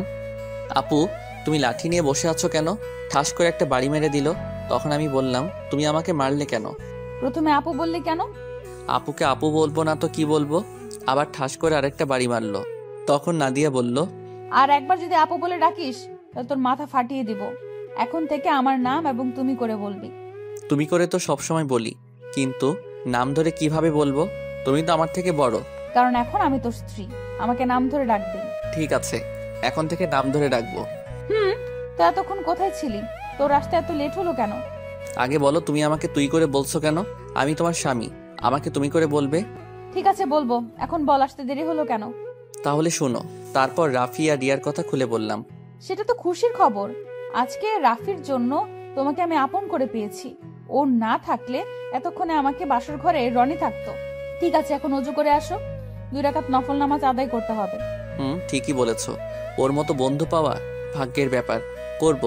আপু তুমি লাঠি নিয়ে বসে আছো কেন? ঠাস করে একটা বাড়ি মেরে দিল। তখন আমি বললাম, তুমি আমাকে মারলে কেন? প্রথমে আপু বললি কেন? আপুকে আপু বলবো না তো কি বলবো? আবার ঠাস করে আরেকটা বাড়ি মারলো। তখন নাদিয়া বলল, আর একবার যদি আপু বলে ডাকিস তাহলে তোর মাথা ফাটিয়ে দিব। এখন থেকে আমার নাম এবং তুমি করে বলবি। তুমি করে তো সবসময় বলি, কিন্তু নাম ধরে কিভাবে বলবো? তুমি তো আমার থেকে বড়। কারণ এখন আমি তোর স্ত্রী, আমাকে নাম ধরে ডাকবি। ঠিক আছে, এখন থেকে নাম ধরে ডাকবো। তো এতক্ষণ কোথায় ছিলি? তোর আসতে এত লেট হলো কেন? আগে বলো, তুমি আমাকে তুই করে বলছো কেন? আমি তোমার স্বামী, আমাকে তুমি করে বলবে। ঠিক আছে বলবো, এখন বল আসতে দেরি হলো কেন? তাহলে শোনো। তারপর রাফি আর রিয়ার কথা খুলে বললাম। সেটা তো খুশির খবর। আজকে রাফির জন্য তোমাকে আমি আপন করে পেয়েছি। ও না থাকলে এতক্ষণে আমাকে বাসর ঘরে রনি থাকতো। ঠিক আছে, এখন ওযু করে আসো, 2 রাকাত নফল নামাজ আদায় করতে হবে। ঠিকই বলেছো। ওর মতো বন্ধু পাওয়া ভাগ্যের ব্যাপার। করব।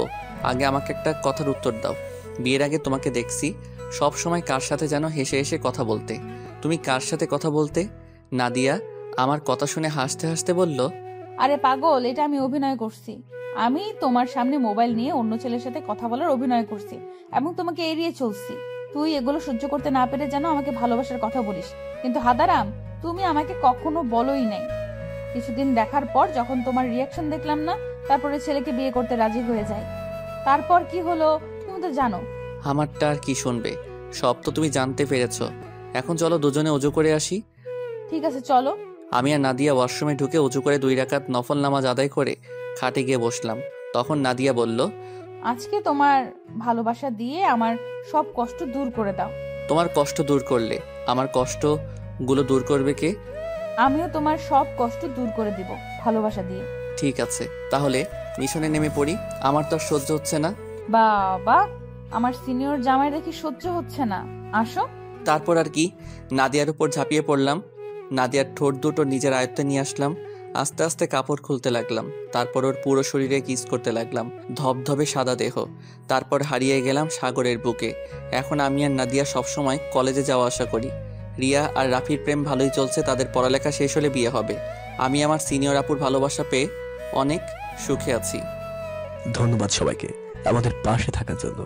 আগে আমাকে একটা কথার উত্তর দাও। বিয়ের আগে তোমাকে দেখছি সব সময় কার সাথে যেন হেসে হেসে কথা বলতে। তুমি কার সাথে কথা বলতে? নাদিয়া আমার কথা শুনে হাসতে হাসতে বলল, আরে পাগল, এটা আমি অভিনয় করছি। আমি তোমার সামনে মোবাইল নিয়ে অন্য ছেলের সাথে কথা বলার অভিনয় করছি এবং তোমাকে এড়িয়ে চলছি। তুই এগুলো সহ্য করতে না পেরে যেন আমাকে ভালোবাসার কথা বলিস, কিন্তু হাদারাম, তুমি আমাকে কখনো বলোই নাই। কিছুদিন দেখার পর যখন তোমার রিয়াকশন দেখলাম না, তারপরে ছেলেকে বিয়ে করতে রাজি হয়ে যায়। তারপর কি হলো তুমি তো জানো। আমারটা আর কি শুনবে, সব তো তুমি জানতে পেরেছ। এখন চলো দুজনে অজু করে আসি। ঠিক আছে, চলো। আমি আর নাদিয়া ওয়াশরুমে ঢুকে উঁচু করে 2 রাকাত নফল নামাজ আদায় করে খাটে গিয়ে বসলাম। তখন নাদিয়া বলল, আজকে তোমার ভালোবাসা দিয়ে আমার সব কষ্ট দূর করে দাও। তোমার কষ্ট দূর করলে আমার কষ্টগুলো দূর করবে কে? আমিও তোমার সব কষ্ট দূর করে দিব ভালোবাসা দিয়ে। ঠিক আছে, তাহলে মিশনে নেমে পড়ি। আমার তো আর সহ্য হচ্ছে না। বাবা, আমার সিনিয়র জামাই দেখি সহ্য হচ্ছে না। আসো। তারপর আর কি, নাদিয়ার উপর ঝাঁপিয়ে পড়লাম। নাদিয়ার ঠোঁট দুটো নিজের আয়ত্তে নিয়ে আসলাম। আস্তে আস্তে কাপড় খুলতে লাগলাম। তারপর ওর পুরো শরীরে কিস করতে লাগলাম, ধবধবে সাদা দেহ। তারপর হারিয়ে গেলাম সাগরের বুকে। এখন আমি আর নাদিয়া সবসময় কলেজে যাওয়া আসা করি। রিয়া আর রাফির প্রেম ভালোই চলছে, তাদের পড়ালেখা শেষ হলে বিয়ে হবে। আমি আমার সিনিয়র আপুর ভালোবাসা পেয়ে অনেক সুখে আছি। ধন্যবাদ সবাইকে আমাদের পাশে থাকার জন্য।